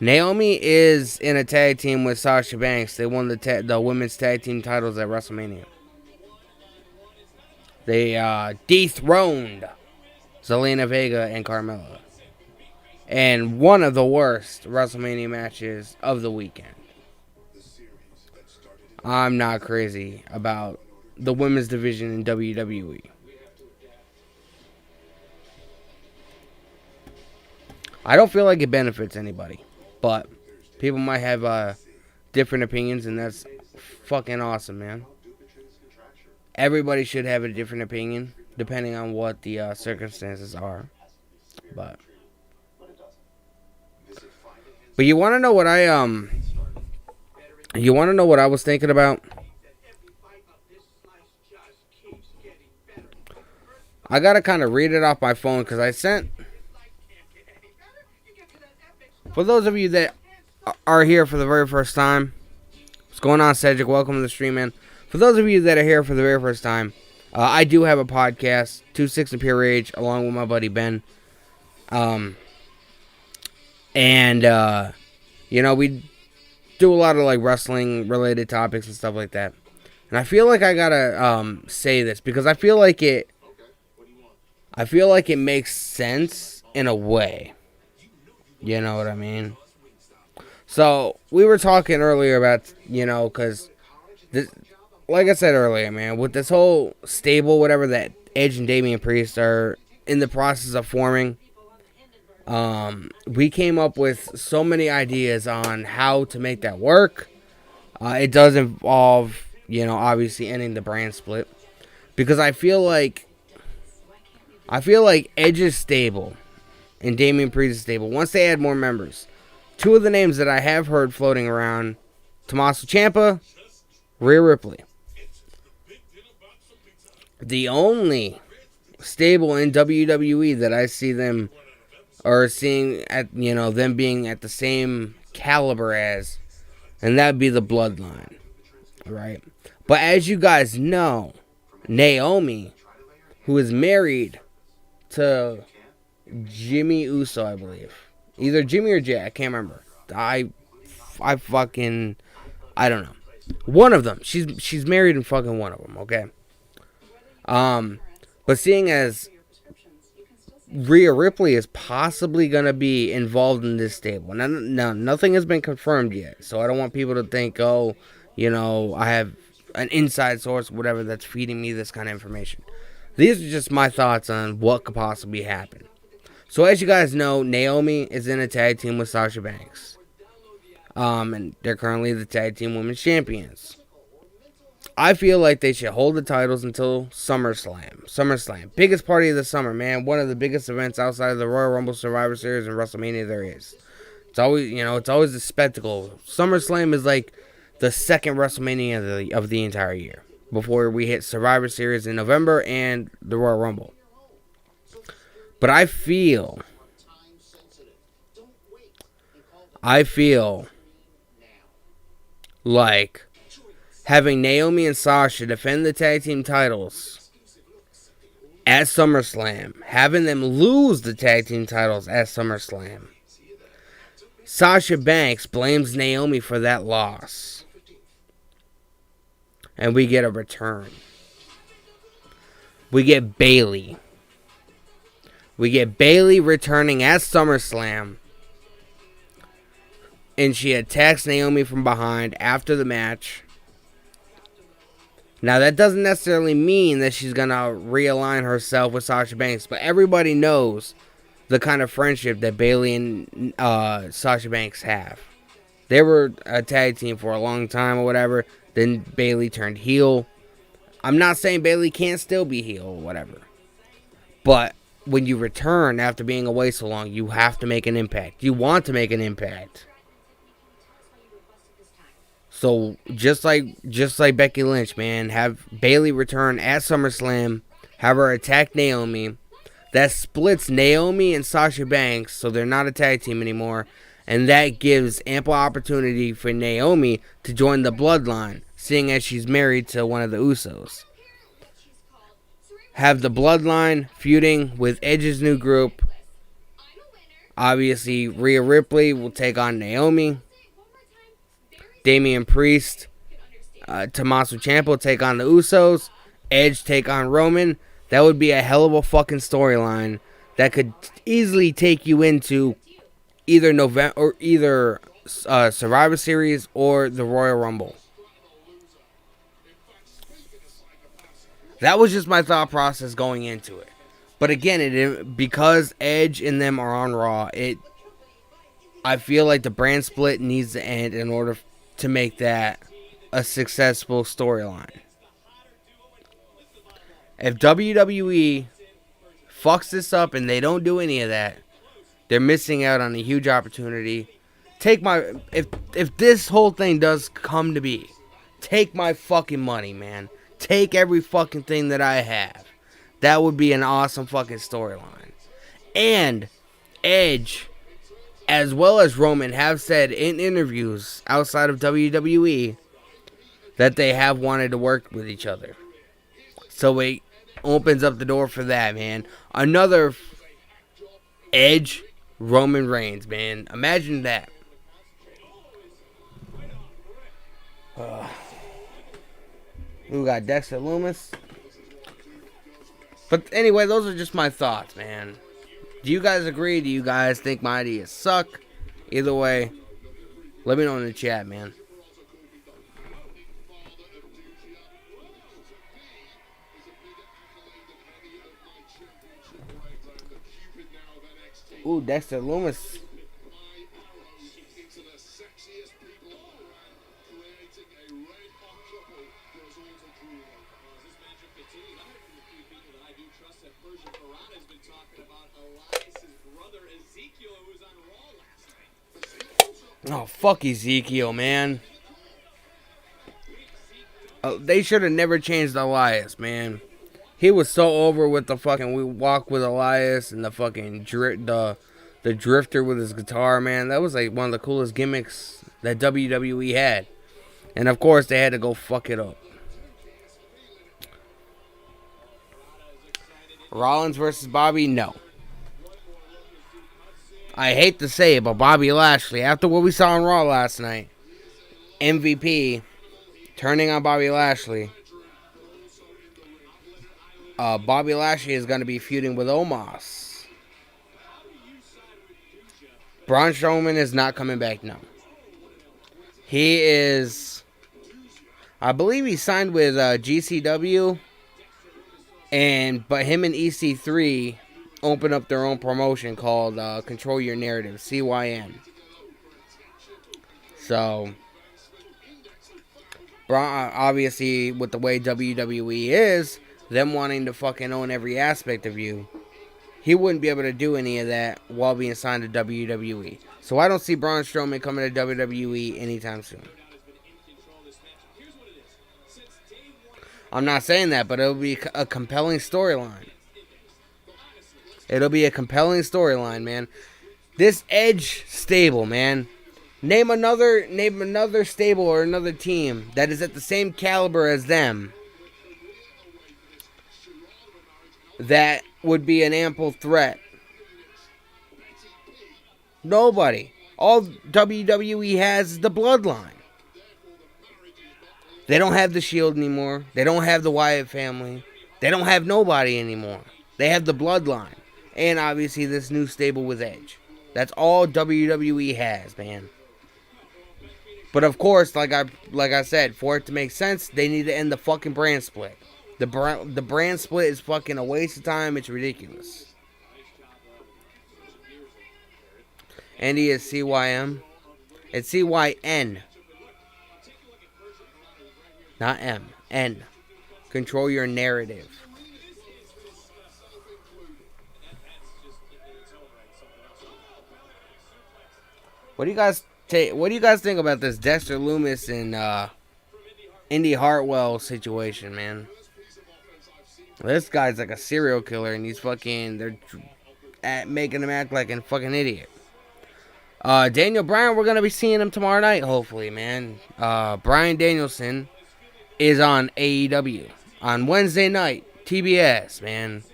[SPEAKER 2] Naomi is in a tag team with Sasha Banks. They won the women's tag team titles at WrestleMania. They dethroned Zelina Vega and Carmella. And one of the worst WrestleMania matches of the weekend. I'm not crazy about the women's division in WWE. I don't feel like it benefits anybody, but people might have different opinions, and that's fucking awesome, man. Everybody should have a different opinion, depending on what the circumstances are. But you want to know what You want to know what I was thinking about? I gotta kind of read it off my phone because I sent. For those of you that are here for the very first time, what's going on, Cedric? Welcome to the stream, man. For those of you that are here for the very first time, I do have a podcast, 2-6 and Pure Rage, along with my buddy Ben. We do a lot of like wrestling related topics and stuff like that. And I feel like I gotta say this because I feel like it makes sense in a way. You know what I mean? So we were talking earlier about, because like I said earlier, man, with this whole stable, whatever that Edge and Damian Priest are in the process of forming, we came up with so many ideas on how to make that work. It does involve, obviously ending the brand split, because I feel like Edge is stable and Damian Priest is stable. Once they add more members, two of the names that I have heard floating around, Tommaso Ciampa, Rhea Ripley. The only stable in WWE that I see them or seeing at them being at the same caliber as, and that'd be the Bloodline, right? But as you guys know, Naomi, who is married to Jimmy Uso, I believe, either Jimmy or Jay, I can't remember. I don't know. One of them. She's married in fucking one of them. Okay. But seeing as Rhea Ripley is possibly going to be involved in this stable. Now, nothing has been confirmed yet, so I don't want people to think, I have an inside source, whatever, that's feeding me this kind of information. These are just my thoughts on what could possibly happen. So as you guys know, Naomi is in a tag team with Sasha Banks. And they're currently the tag team women's champions. I feel like they should hold the titles until SummerSlam. Biggest party of the summer, man. One of the biggest events outside of the Royal Rumble, Survivor Series, and WrestleMania there is. It's always a spectacle. SummerSlam is like the second WrestleMania of the entire year, before we hit Survivor Series in November and the Royal Rumble. But I feel like having Naomi and Sasha defend the tag team titles at SummerSlam, having them lose the tag team titles at SummerSlam. Sasha Banks blames Naomi for that loss, and we get a return. We get Bayley. We get Bayley returning at SummerSlam, and she attacks Naomi from behind after the match. Now, that doesn't necessarily mean that she's going to realign herself with Sasha Banks, but everybody knows the kind of friendship that Bayley and Sasha Banks have. They were a tag team for a long time or whatever. Then Bayley turned heel. I'm not saying Bayley can't still be heel or whatever. But when you return after being away so long, you have to make an impact. You want to make an impact. So just like Becky Lynch, man, have Bayley return at SummerSlam have her attack Naomi. That splits Naomi and Sasha Banks, so they're not a tag team anymore. And that gives ample opportunity for Naomi to join the Bloodline, seeing as she's married to one of the Usos. Have the Bloodline feuding with Edge's new group. Obviously, Rhea Ripley will take on Naomi. Damian Priest, Tommaso Ciampa take on the Usos. Edge take on Roman. That would be a hell of a fucking storyline that could easily take you into either Survivor Series or the Royal Rumble. That was just my thought process going into it. But again, because Edge and them are on Raw, I feel like the brand split needs to end in order to make that a successful storyline. If WWE fucks this up and they don't do any of that, they're missing out on a huge opportunity. If this whole thing does come to be, take my fucking money, man. Take every fucking thing that I have. That would be an awesome fucking storyline. And Edge, as well as Roman, have said in interviews outside of WWE that they have wanted to work with each other. So it opens up the door for that, man. Another Edge, Roman Reigns, man. Imagine that. We got Dexter Lumis. But anyway, those are just my thoughts, man. Do you guys agree? Do you guys think my ideas suck? Either way, let me know in the chat, man. Ooh, Dexter Lumis. Oh, fuck Ezekiel, man. They should have never changed Elias, man. He was so over with the fucking We Walk with Elias and the fucking the drifter with his guitar, man. That was like one of the coolest gimmicks that WWE had. And of course, they had to go fuck it up. Rollins versus Bobby, no. I hate to say it, but Bobby Lashley, after what we saw on Raw last night, MVP turning on Bobby Lashley. Bobby Lashley is going to be feuding with Omos. Braun Strowman is not coming back, no. He is, I believe he signed with GCW, but him and EC3 open up their own promotion called Control Your Narrative, CYN. So, Braun, obviously, with the way WWE is, them wanting to fucking own every aspect of you, he wouldn't be able to do any of that while being signed to WWE. So I don't see Braun Strowman coming to WWE anytime soon. I'm not saying that, but it'll be a compelling storyline. It'll be a compelling storyline, man. This Edge stable, man. Name another stable or another team that is at the same caliber as them that would be an ample threat. Nobody. All WWE has is the Bloodline. They don't have the Shield anymore. They don't have the Wyatt family. They don't have nobody anymore. They have the Bloodline. And obviously this new stable with Edge. That's all WWE has, man. But of course, like I said, for it to make sense, they need to end the fucking brand split. The brand split is fucking a waste of time. It's ridiculous. Andy is CYM. It's CYN. Not M. N. Control Your Narrative. What do you guys think about this Dexter Lumis and Indy Hartwell situation, man? This guy's like a serial killer, and they're making him act like a fucking idiot. Daniel Bryan, we're gonna be seeing him tomorrow night, hopefully, man. Bryan Danielson is on AEW on Wednesday night, TBS, man.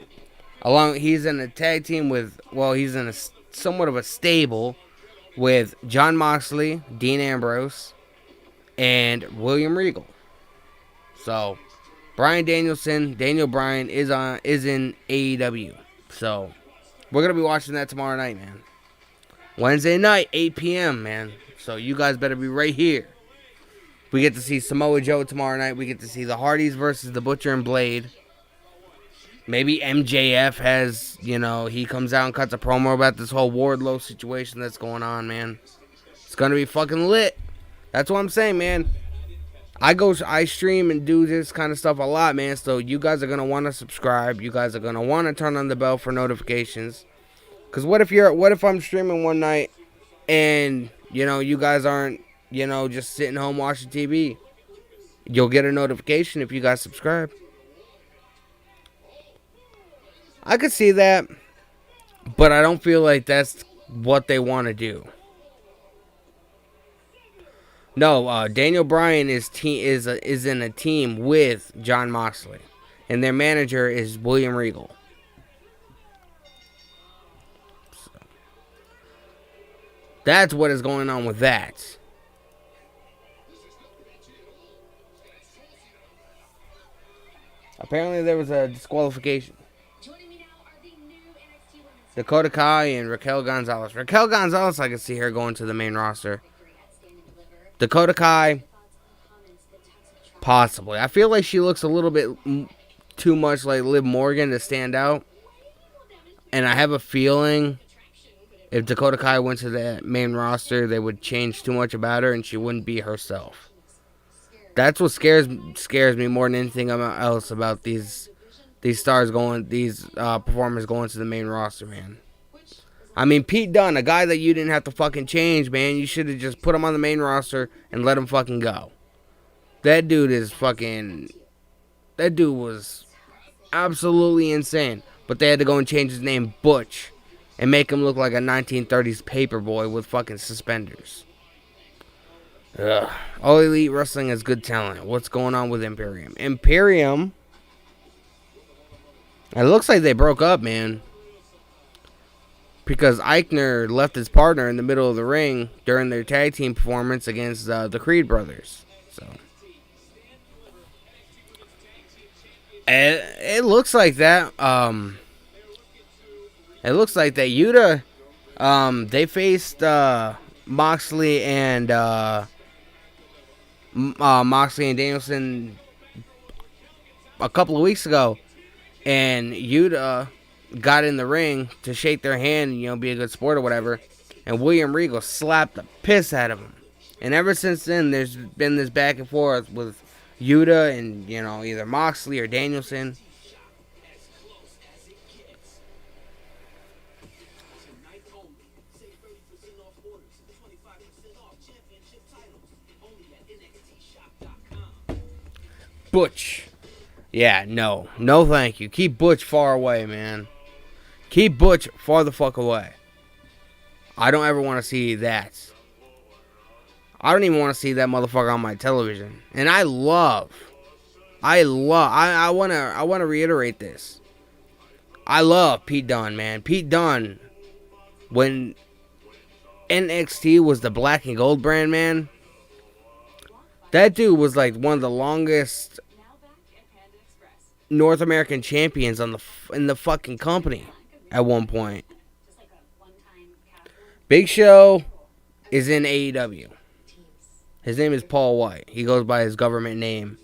[SPEAKER 2] He's in a tag team he's in a somewhat of a stable with Jon Moxley, Dean Ambrose, and William Regal. So, Bryan Danielson, Daniel Bryan is in AEW. So, we're gonna be watching that tomorrow night, man. Wednesday night, 8 p.m., man. So you guys better be right here. We get to see Samoa Joe tomorrow night. We get to see the Hardys versus the Butcher and Blade. Maybe MJF he comes out and cuts a promo about this whole Wardlow situation that's going on, man. It's gonna be fucking lit. That's what I'm saying, man. I stream and do this kind of stuff a lot, man. So you guys are gonna want to subscribe. You guys are gonna want to turn on the bell for notifications. Cause what if I'm streaming one night and you guys aren't just sitting home watching TV? You'll get a notification if you guys subscribe. I could see that, but I don't feel like that's what they want to do. No, Daniel Bryan is in a team with Jon Moxley, and their manager is William Regal. So, that's what is going on with that. Apparently there was a disqualification. Dakota Kai and Raquel Gonzalez. Raquel Gonzalez, I can see her going to the main roster. Dakota Kai, possibly. I feel like she looks a little bit too much like Liv Morgan to stand out. And I have a feeling if Dakota Kai went to the main roster, they would change too much about her and she wouldn't be herself. That's what scares me more than anything else about these performers going to the main roster, man. I mean, Pete Dunne, a guy that you didn't have to fucking change, man. You should have just put him on the main roster and let him fucking go. That dude was absolutely insane. But they had to go and change his name Butch and make him look like a 1930s paperboy with fucking suspenders. Ugh. All Elite Wrestling has good talent. What's going on with Imperium? Imperium, it looks like they broke up, man. Because Eichner left his partner in the middle of the ring during their tag team performance against the Creed brothers. So it looks like that. It looks like that Yuta. They faced Moxley and Danielson a couple of weeks ago, and Yuta got in the ring to shake their hand and, be a good sport or whatever, and William Regal slapped the piss out of him. And ever since then, there's been this back and forth with Yuta and, either Moxley or Danielson. Butch. Yeah, no. No thank you. Keep Butch far away, man. Keep Butch far the fuck away. I don't ever want to see that. I don't even want to see that motherfucker on my television. And I want to reiterate this. I love Pete Dunne, man. Pete Dunne, when NXT was the black and gold brand, man, that dude was like one of the longest North American champions in the fucking company at one point. Big Show is in AEW. His name is Paul White. He goes by his government name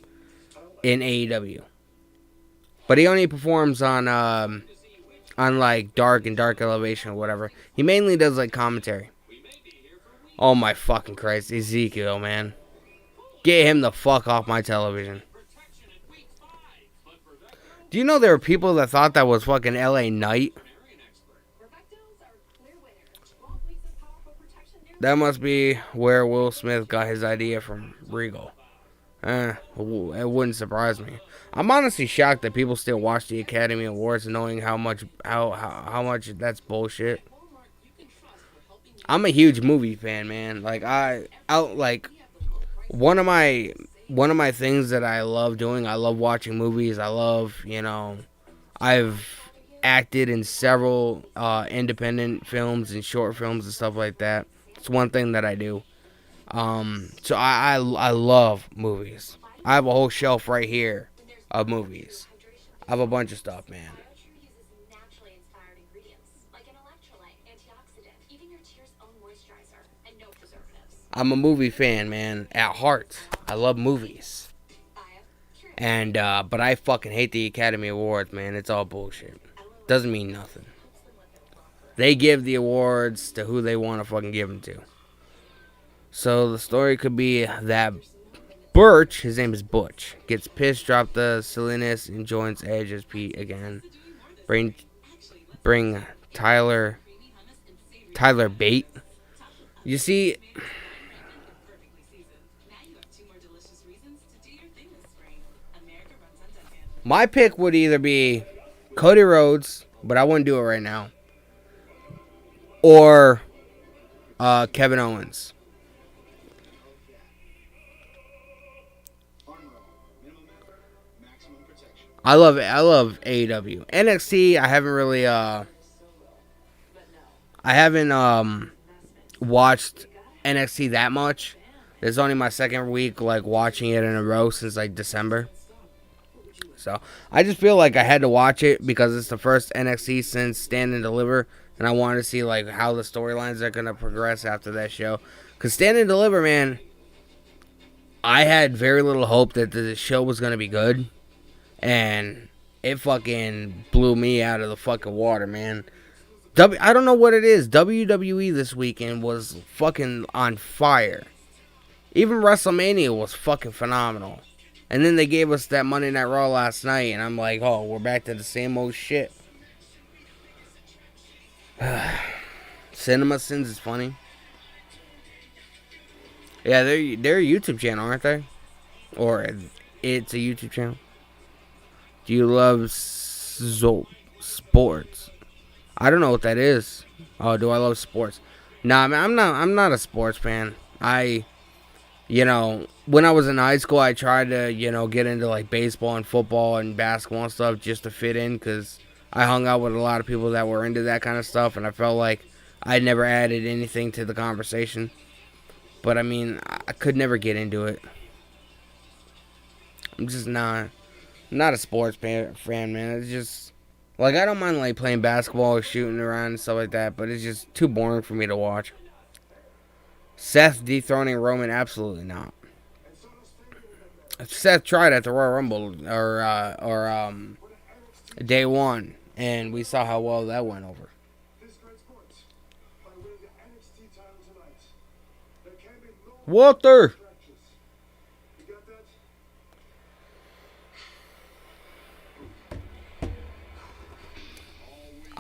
[SPEAKER 2] in AEW. But he only performs on like Dark and Dark Elevation or whatever. He mainly does like commentary. Oh my fucking Christ, Ezekiel, man. Get him the fuck off my television. Do you know there were people that thought that was fucking LA Knight? That must be where Will Smith got his idea from Regal. It wouldn't surprise me. I'm honestly shocked that people still watch the Academy Awards, knowing how much that's bullshit. I'm a huge movie fan, man. Like one of my things that I love doing. I love watching movies. I love, I've acted in several independent films and short films and stuff like that. It's one thing that I do. So I love movies. I have a whole shelf right here of movies. I have a bunch of stuff, man. I'm a movie fan, man, at heart. I love movies. And, but I fucking hate the Academy Awards, man. It's all bullshit. Doesn't mean nothing. They give the awards to who they want to fucking give them to. So the story could be that Birch, his name is Butch, gets pissed, dropped the silliness, and joins Edge as Pete again. Bring Tyler Bate. You see, my pick would either be Cody Rhodes, but I wouldn't do it right now, or Kevin Owens. I love AEW. NXT, I haven't watched NXT that much. This is only my second week watching it in a row since December. So I just feel like I had to watch it because it's the first NXT since Stand and Deliver, and I wanted to see how the storylines are gonna progress after that show. Cause Stand and Deliver, man, I had very little hope that the show was gonna be good. And it fucking blew me out of the fucking water, man. I don't know what it is. WWE this weekend was fucking on fire. Even WrestleMania was fucking phenomenal. And then they gave us that Monday Night Raw last night, and I'm like, oh, we're back to the same old shit. Cinema Sins is funny. Yeah, they're a YouTube channel, aren't they? Or it's a YouTube channel. Do you love sports? I don't know what that is. Oh, do I love sports? Nah, man, I'm not a sports fan. When I was in high school, I tried to, get into baseball and football and basketball and stuff just to fit in, because I hung out with a lot of people that were into that kind of stuff, and I felt like I never added anything to the conversation. But I mean, I could never get into it. I'm just not a sports fan, man. It's just I don't mind playing basketball or shooting around and stuff like that, but it's just too boring for me to watch. Seth dethroning Roman, absolutely not. Seth tried at the Royal Rumble or day one, and we saw how well that went over. Walter.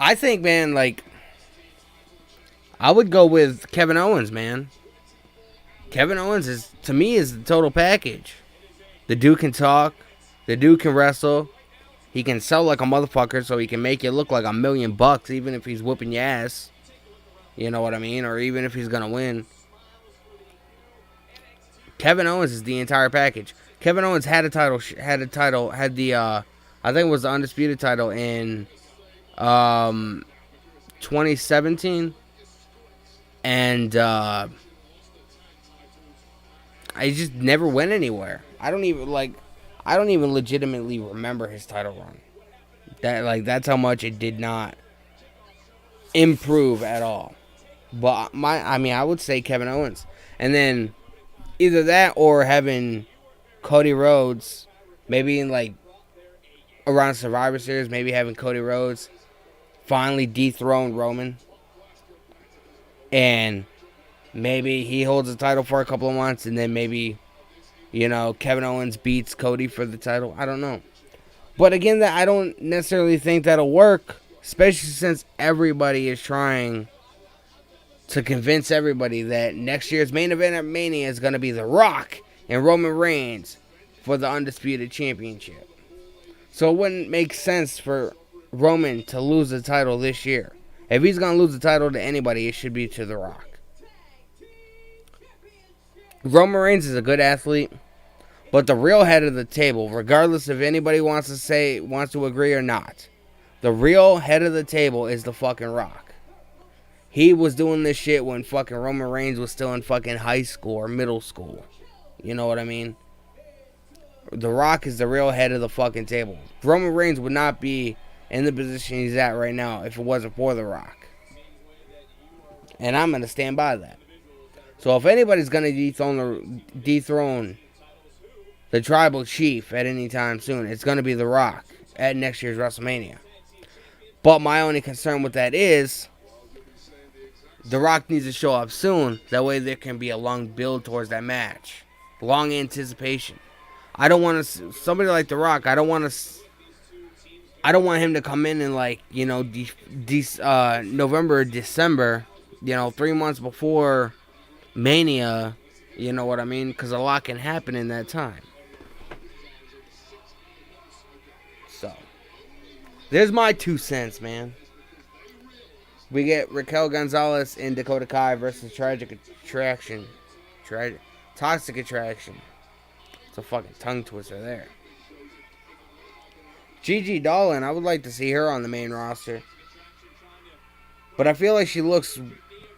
[SPEAKER 2] I think, man, I would go with Kevin Owens, man. Kevin Owens to me is the total package. The dude can talk. The dude can wrestle. He can sell like a motherfucker, so he can make you look like $1 million, even if he's whooping your ass. You know what I mean? Or even if he's gonna win. Kevin Owens is the entire package. Kevin Owens had the I think it was the undisputed title in 2017, and I just never went anywhere. I don't even legitimately remember his title run. That's how much it did not improve at all. But I would say Kevin Owens, and then either that or having Cody Rhodes, maybe in around Survivor Series, maybe having Cody Rhodes finally dethrone Roman, and maybe he holds the title for a couple of months, and then maybe Kevin Owens beats Cody for the title. I don't know, but again, that I don't necessarily think that'll work, especially since everybody is trying to convince everybody that next year's main event at Mania is going to be The Rock and Roman Reigns for the Undisputed Championship. So it wouldn't make sense for Roman to lose the title this year. If he's going to lose the title to anybody, it should be to The Rock. Roman Reigns is a good athlete, but the real head of the table, regardless if anybody wants to agree or not, the real head of the table is the fucking Rock. He was doing this shit when fucking Roman Reigns was still in fucking high school or middle school. You know what I mean? The Rock is the real head of the fucking table. Roman Reigns would not be in the position he's at right now if it wasn't for The Rock. And I'm going to stand by that. So if anybody's going to dethrone the tribal chief at any time soon, it's going to be The Rock at next year's WrestleMania. But my only concern with that is The Rock needs to show up soon. That way there can be a long build towards that match. Long anticipation. I don't want to... Somebody like The Rock, I don't want him to come in like, you know, November or December, you know, 3 months before Mania, you know what I mean? Because a lot can happen in that time. So, there's my 2 cents, man. We get Raquel Gonzalez and Dakota Kai versus Toxic Attraction. It's a fucking tongue twister there. Gigi Dolan, I would like to see her on the main roster. But I feel like she looks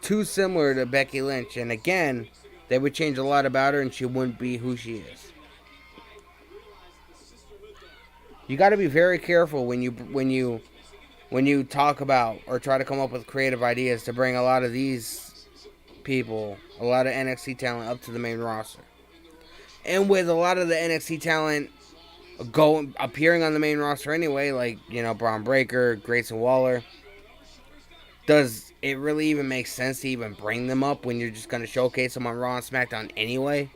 [SPEAKER 2] too similar to Becky Lynch. And again, they would change a lot about her and she wouldn't be who she is. You got to be very careful when you talk about or try to come up with creative ideas to bring a lot of these people, a lot of NXT talent up to the main roster. And with a lot of the NXT talent appearing on the main roster anyway, like, you know, Braun Breaker, Grayson Waller, does it really even make sense to even bring them up when you're just going to showcase them on Raw and SmackDown anyway?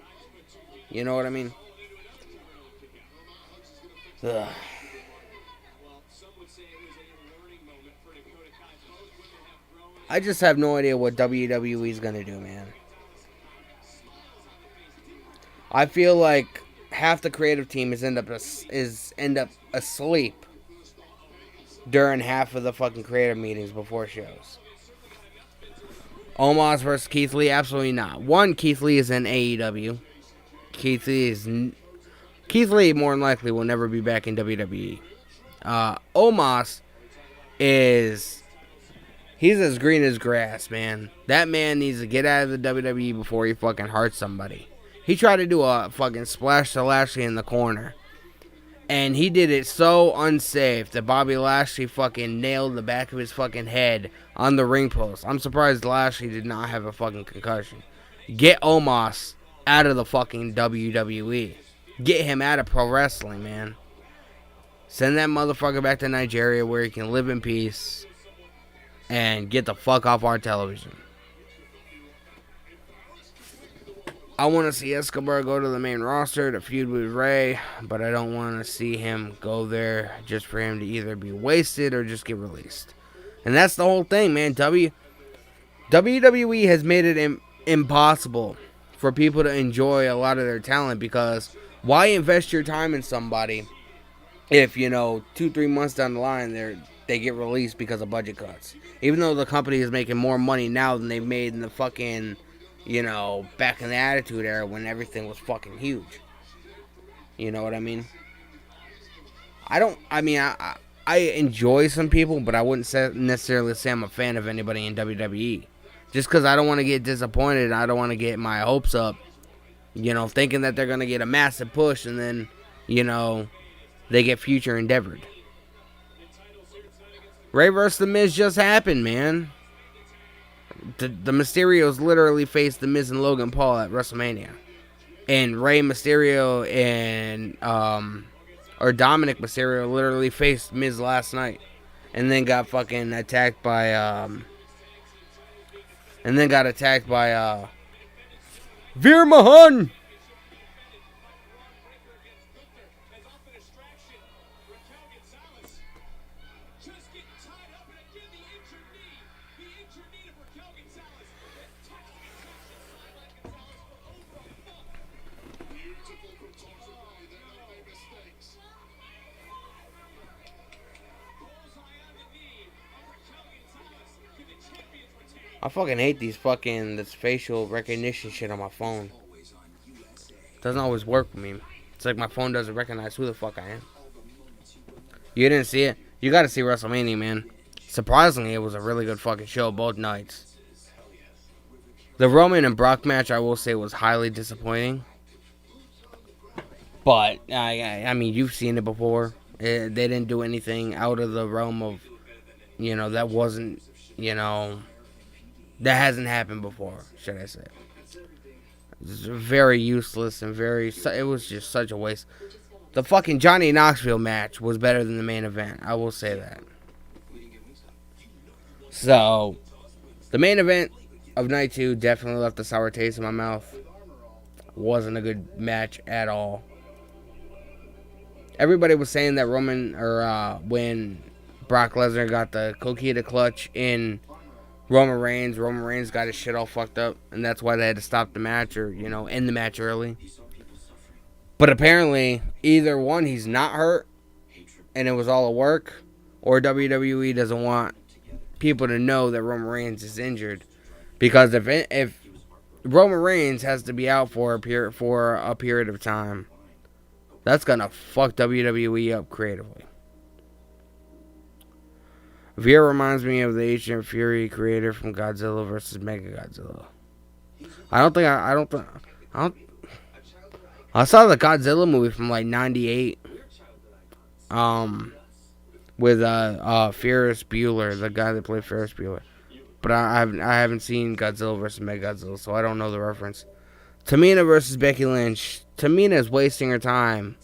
[SPEAKER 2] You know what I mean? Ugh. I just have no idea what WWE is going to do, man. I feel like half the creative team is end up asleep during half of the fucking creative meetings before shows. Omos versus Keith Lee, absolutely not. One, Keith Lee is in AEW. Keith Lee more than likely will never be back in WWE. Omos he's as green as grass, man. That man needs to get out of the WWE before he fucking hurts somebody. He tried to do a fucking splash to Lashley in the corner. And he did it so unsafe that Bobby Lashley fucking nailed the back of his fucking head on the ring post. I'm surprised Lashley did not have a fucking concussion. Get Omos out of the fucking WWE. Get him out of pro wrestling, man. Send that motherfucker back to Nigeria where he can live in peace. And get the fuck off our television. I want to see Escobar go to the main roster to feud with Ray, but I don't want to see him go there just for him to either be wasted or just get released. And that's the whole thing, man. WWE has made it impossible for people to enjoy a lot of their talent, because why invest your time in somebody if, you know, 2-3 months down the line they get released because of budget cuts? Even though the company is making more money now than they made in the fucking, you know, back in the Attitude Era when everything was fucking huge. You know what I mean? I enjoy some people, but I wouldn't necessarily say I'm a fan of anybody in WWE. Just because I don't want to get disappointed. I don't want to get my hopes up, you know, thinking that they're going to get a massive push and then, you know, they get future endeavored. Ray vs. The Miz just happened, man. The Mysterios literally faced The Miz and Logan Paul at WrestleMania. And Rey Mysterio and Dominic Mysterio literally faced Miz last night. And then got fucking attacked by Veer Mahan. I fucking hate this facial recognition shit on my phone. Doesn't always work for me. It's like my phone doesn't recognize who the fuck I am. You didn't see it? You gotta see WrestleMania, man. Surprisingly, it was a really good fucking show both nights. The Roman and Brock match, I will say, was highly disappointing. But, I mean, you've seen it before. They didn't do anything out of the realm of, that wasn't, that hasn't happened before, should I say. It's very useless and it was just such a waste. The fucking Johnny Knoxville match was better than the main event. I will say that. So, the main event of night 2 definitely left a sour taste in my mouth. Wasn't a good match at all. Everybody was saying that when Brock Lesnar got the Coquina clutch in Roman Reigns got his shit all fucked up, and that's why they had to stop the match or, end the match early. But apparently, either one, he's not hurt, and it was all a work, or WWE doesn't want people to know that Roman Reigns is injured. Because if Roman Reigns has to be out for a period of time, that's gonna fuck WWE up creatively. Veer reminds me of the Ancient Fury creator from Godzilla vs. Mechagodzilla. I saw the Godzilla movie from like '98. With Ferris Bueller, the guy that played Ferris Bueller. But I haven't seen Godzilla vs. Mechagodzilla, so I don't know the reference. Tamina versus Becky Lynch. Tamina is wasting her time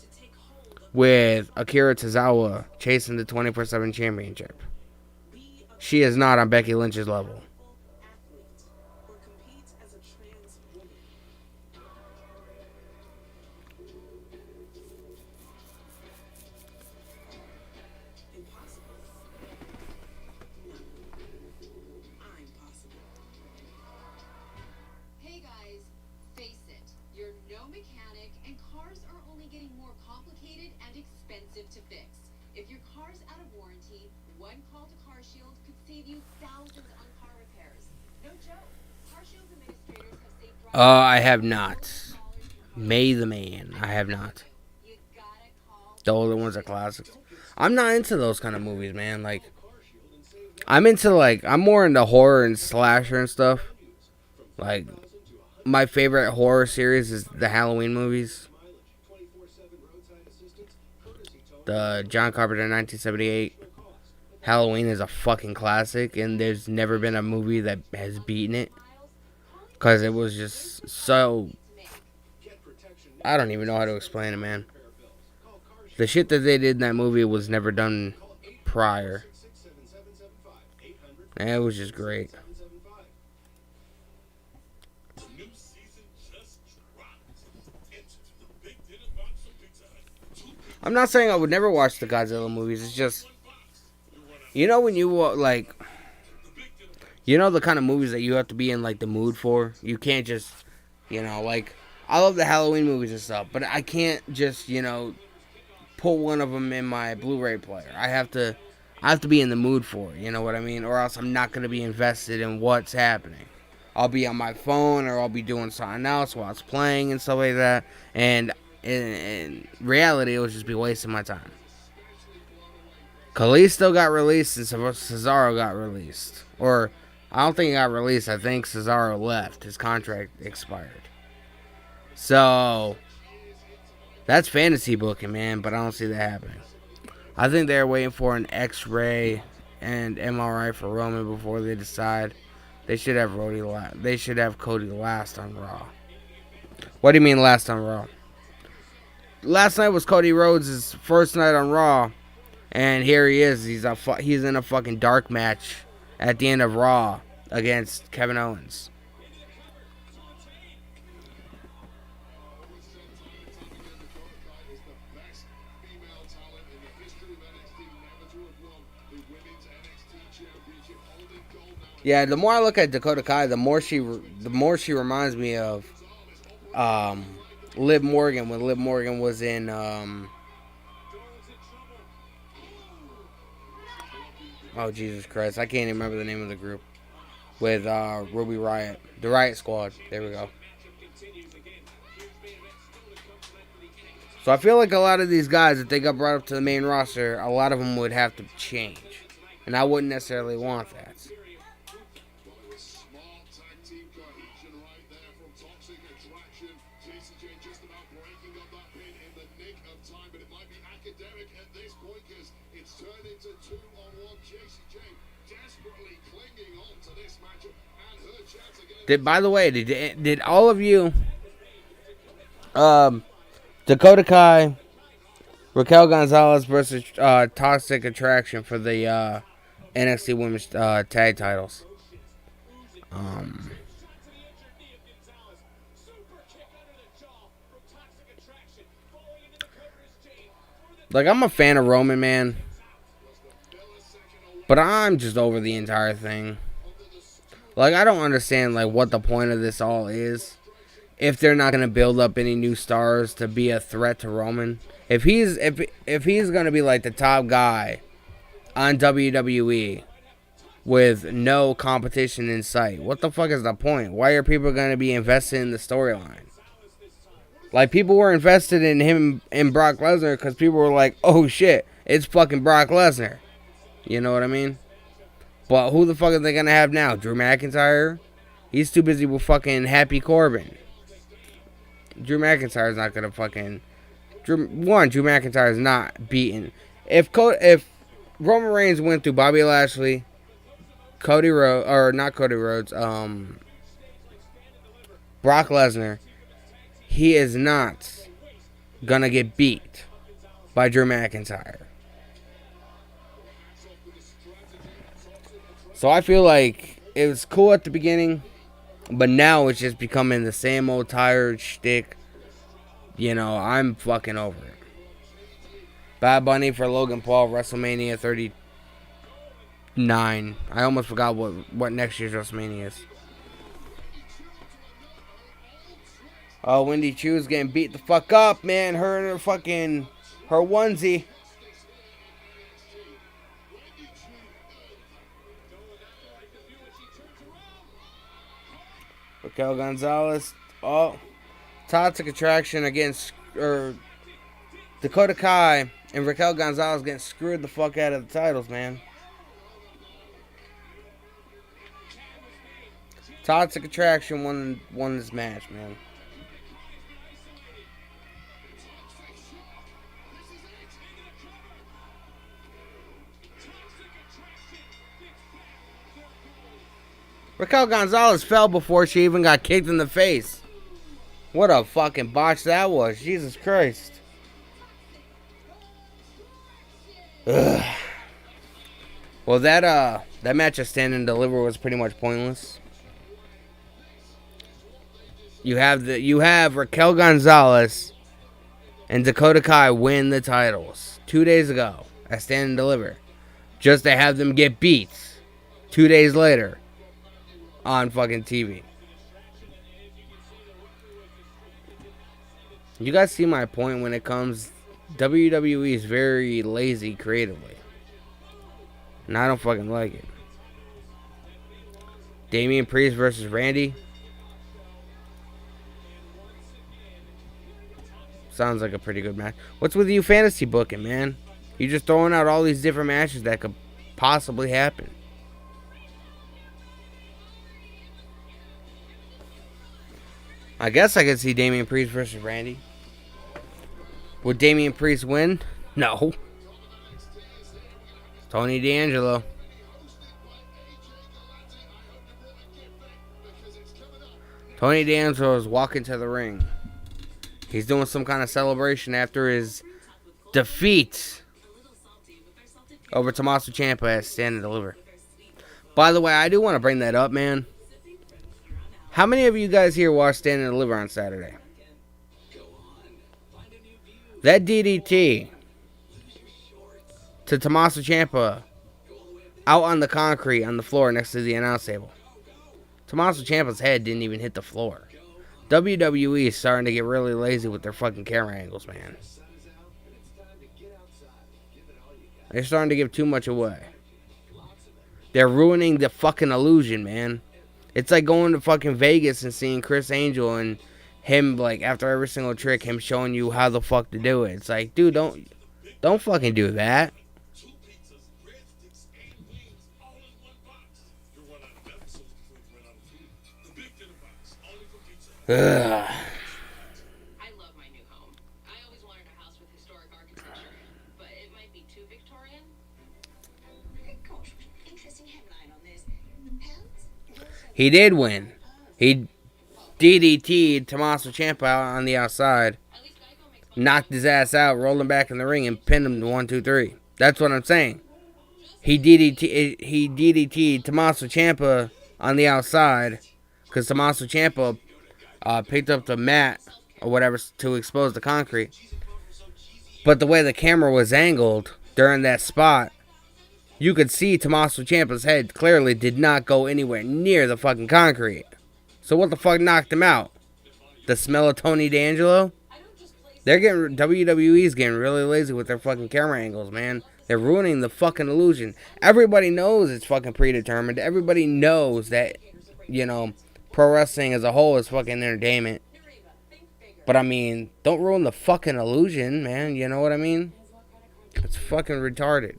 [SPEAKER 2] with Akira Tozawa chasing the 24/7 championship. She is not on Becky Lynch's level.
[SPEAKER 4] Hey guys, face it, you're no mechanic and cars are only getting more complicated and expensive to fix. If your car's out of warranty, one call to CarShield could save you thousands on car repairs. No joke. CarShield administrators have saved
[SPEAKER 2] I have not. May the Man. I have not.
[SPEAKER 4] You gotta call.
[SPEAKER 2] The older ones are classics. I'm not into those kind of movies, man. Like, I'm more into horror and slasher and stuff. Like, my favorite horror series is the Halloween movies. The John Carpenter 1978 Halloween is a fucking classic, and there's never been a movie that has beaten it. Because it was just so... I don't even know how to explain it, man. The shit that they did in that movie was never done prior. And it was just great. I'm not saying I would never watch the Godzilla movies. It's just, when you like, the kind of movies that you have to be in like the mood for. You can't just, like, I love the Halloween movies and stuff, but I can't just, put one of them in my Blu-ray player. I have to be in the mood for it. You know what I mean? Or else I'm not gonna be invested in what's happening. I'll be on my phone or I'll be doing something else while it's playing and stuff like that. And in reality, it'll just be wasting my time. Kalisto got released and Cesaro got released. Or, I don't think he got released. I think Cesaro left. His contract expired. So, that's fantasy booking, man, but I don't see that happening. I think they're waiting for an X-ray and MRI for Roman before they decide. They should have Cody last on Raw. What do you mean last on Raw? Last night was Cody Rhodes' first night on Raw, and here he is. He's in a fucking dark match at the end of Raw against Kevin Owens. Yeah, the more I look at Dakota Kai, the more she reminds me of Liv Morgan when Liv Morgan was in oh Jesus Christ, I can't even remember the name of the group. with Ruby Riot, the Riot Squad. There we go. So I feel like a lot of these guys, if they got brought up to the main roster, a lot of them would have to change, and I wouldn't necessarily want that.
[SPEAKER 3] Smart tag team cohesion right there from Toxic Attraction. Jason J just about breaking up that pin in the nick of time, but it might be academic at this point because it's turned into 2-on-1. Jason J desperately clinging on to this matchup and her chance again.
[SPEAKER 2] By the way, did all of you, Dakota Kai, Raquel Gonzalez versus Toxic Attraction for the NXT Women's Tag Titles? Like, I'm a fan of Roman, man, but I'm just over the entire thing. Like, I don't understand like what the point of this all is if they're not gonna build up any new stars to be a threat to Roman. If he's gonna be like the top guy on WWE with no competition in sight, what the fuck is the point? Why are people gonna be invested in the storyline? Like, people were invested in him and Brock Lesnar because people were like, oh shit, it's fucking Brock Lesnar. You know what I mean? But who the fuck are they going to have now? Drew McIntyre? He's too busy with fucking Happy Corbin. Drew McIntyre's not going to fucking... Drew McIntyre's not beaten. If Roman Reigns went through Bobby Lashley, Brock Lesnar, he is not gonna get beat by Drew McIntyre. So I feel like it was cool at the beginning, but now it's just becoming the same old tired shtick. You know, I'm fucking over it. Bad Bunny for Logan Paul, WrestleMania 39. I almost forgot what next year's WrestleMania is. Oh, Wendy Chu's getting beat the fuck up, man. Her and her onesie. Raquel Gonzalez. Oh, Toxic Attraction against Dakota Kai and Raquel Gonzalez getting screwed the fuck out of the titles, man. Toxic Attraction won this match, man. Raquel Gonzalez fell before she even got kicked in the face. What a fucking botch that was. Jesus Christ. Ugh. Well, that match of Stand and Deliver was pretty much pointless. You have Raquel Gonzalez and Dakota Kai win the titles 2 days ago at Stand and Deliver, just to have them get beat 2 days later on fucking TV. You guys see my point when it comes. WWE is very lazy creatively, and I don't fucking like it. Damian Priest versus Randy. Sounds like a pretty good match. What's with you fantasy booking, man? You're just throwing out all these different matches that could possibly happen. I guess I could see Damian Priest versus Randy. Would Damian Priest win? No. Tony D'Angelo. Tony D'Angelo is walking to the ring. He's doing some kind of celebration after his defeat over Tommaso Ciampa at Stand and Deliver. By the way, I do want to bring that up, man. How many of you guys here watched Stand and Deliver on Saturday? That DDT to Tommaso Ciampa out on the concrete on the floor next to the announce table. Tommaso Ciampa's head didn't even hit the floor. WWE is starting to get really lazy with their fucking camera angles, man. They're starting to give too much away. They're ruining the fucking illusion, man. It's like going to fucking Vegas and seeing Chris Angel and him, like, after every single trick, him showing you how the fuck to do it. It's like, dude, don't fucking do that.
[SPEAKER 3] Two pizzas, breadsticks, and wings, all in one box. You'll run out of episodes before you run out of food. The big dinner box, only for pizza.
[SPEAKER 2] Ugh.
[SPEAKER 4] I love my new home. I always wanted a house with historic architecture, but it might be too Victorian. Gosh, interesting headline on this.
[SPEAKER 2] He did win. He DDT'd Tommaso Ciampa out on the outside,
[SPEAKER 4] At least Geico makes
[SPEAKER 2] knocked his ass out, rolled him back in the ring, and pinned him to 1, 2, 3. That's what I'm saying. He DDT'd Tommaso Ciampa on the outside because Tommaso Ciampa picked up the mat or whatever to expose the concrete. But the way the camera was angled during that spot, you could see Tommaso Ciampa's head clearly did not go anywhere near the fucking concrete. So what the fuck knocked him out? The smell of Tony D'Angelo? WWE's getting really lazy with their fucking camera angles, man. They're ruining the fucking illusion. Everybody knows it's fucking predetermined. Everybody knows that, pro wrestling as a whole is fucking entertainment. But I mean, don't ruin the fucking illusion, man. You know what I mean? It's fucking retarded.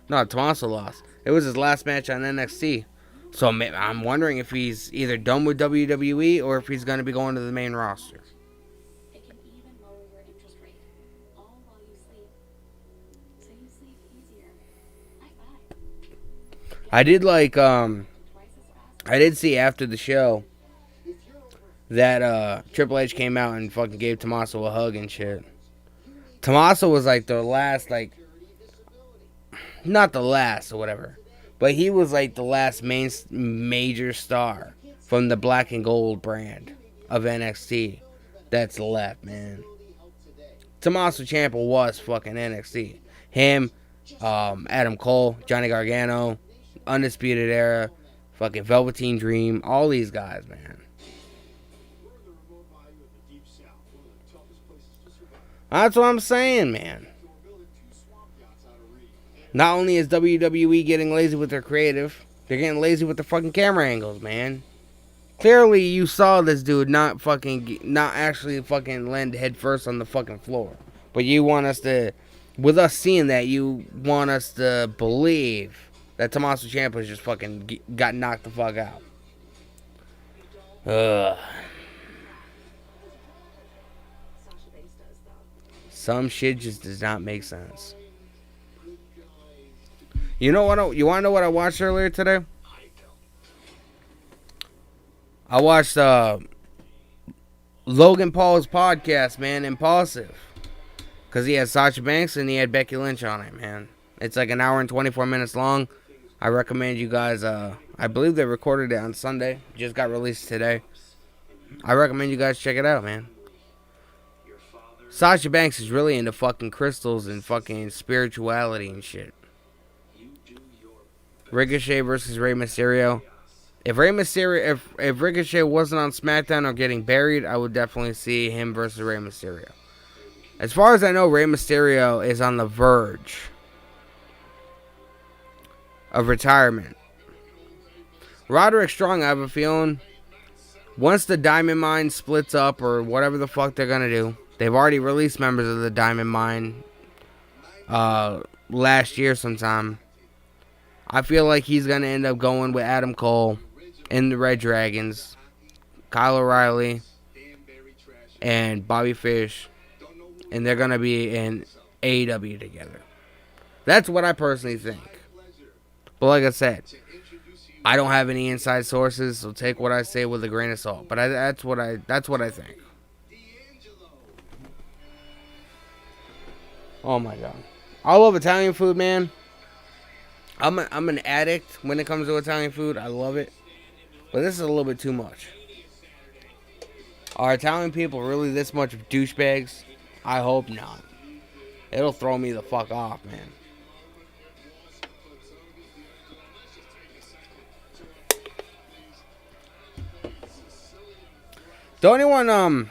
[SPEAKER 2] No, Tommaso lost. It was his last match on NXT. So I'm wondering if he's either done with WWE or if he's going to be going to the main roster.
[SPEAKER 5] It can even lower your interest rate, all while you sleep. So you sleep easier. High five.
[SPEAKER 2] I did like,
[SPEAKER 5] Twice as fast.
[SPEAKER 2] I did see after the show that Triple H came out and fucking gave Tommaso a hug and shit. Tommaso was like the last, like, not the last or whatever, but he was like the last major star from the black and gold brand of NXT that's left, man. Tommaso Ciampa was fucking NXT. Him, Adam Cole, Johnny Gargano, Undisputed Era, fucking Velveteen Dream, all these guys, man. That's what I'm saying, man. Not only is WWE getting lazy with their creative, they're getting lazy with the fucking camera angles, man. Clearly, you saw this dude not actually fucking land head first on the fucking floor. But you want us to, with us seeing that, you want us to believe that Tommaso Ciampa just fucking got knocked the fuck out. Some shit just does not make sense. You know what? You want to know what I watched earlier today? I watched Logan Paul's podcast, man, Impulsive. Because he had Sasha Banks and he had Becky Lynch on it, man. It's like an hour and 24 minutes long. I recommend you guys, I believe they recorded it on Sunday. Just got released today. I recommend you guys check it out, man. Sasha Banks is really into fucking crystals and fucking spirituality and shit. Ricochet versus Rey Mysterio. If Ricochet wasn't on SmackDown or getting buried, I would definitely see him versus Rey Mysterio. As far as I know, Rey Mysterio is on the verge of retirement. Roderick Strong, I have a feeling, once the Diamond Mine splits up or whatever the fuck they're gonna do, they've already released members of the Diamond Mine last year sometime. I feel like he's going to end up going with Adam Cole and the Red Dragons, Kyle O'Reilly, and Bobby Fish, and they're going to be in AEW together. That's what I personally think. But like I said, I don't have any inside sources, so take what I say with a grain of salt. But that's what I think. Oh my god, I love Italian food, man. I'm an addict when it comes to Italian food. I love it. But this is a little bit too much. Are Italian people really this much of douchebags? I hope not. It'll throw me the fuck off, man. The only one,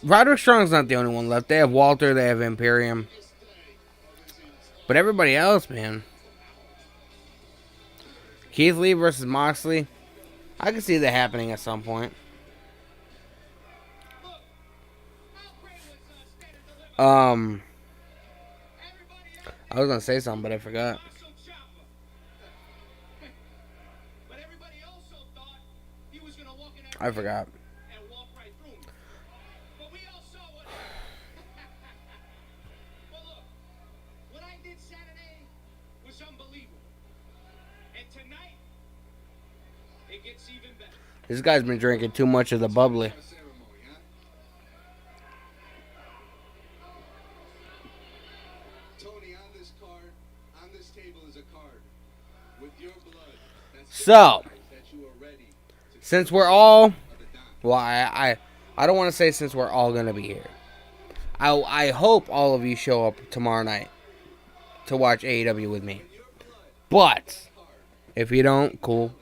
[SPEAKER 2] Roderick Strong's not the only one left. They have Walter, they have Imperium. But everybody else, man. Keith Lee versus Moxley. I can see that happening at some point. I was gonna say something, but I forgot. I forgot.
[SPEAKER 3] But we all saw what. Well, look, what I did Saturday was unbelievable. And tonight, it gets even better.
[SPEAKER 2] This guy's been drinking too much of the bubbly.
[SPEAKER 3] Tony, on this card, on this table is a card with your blood.
[SPEAKER 2] So,
[SPEAKER 3] That you are ready
[SPEAKER 2] since we're all, well, I don't want to say since we're all gonna be here. I hope all of you show up tomorrow night to watch AEW with me. But if you don't, cool.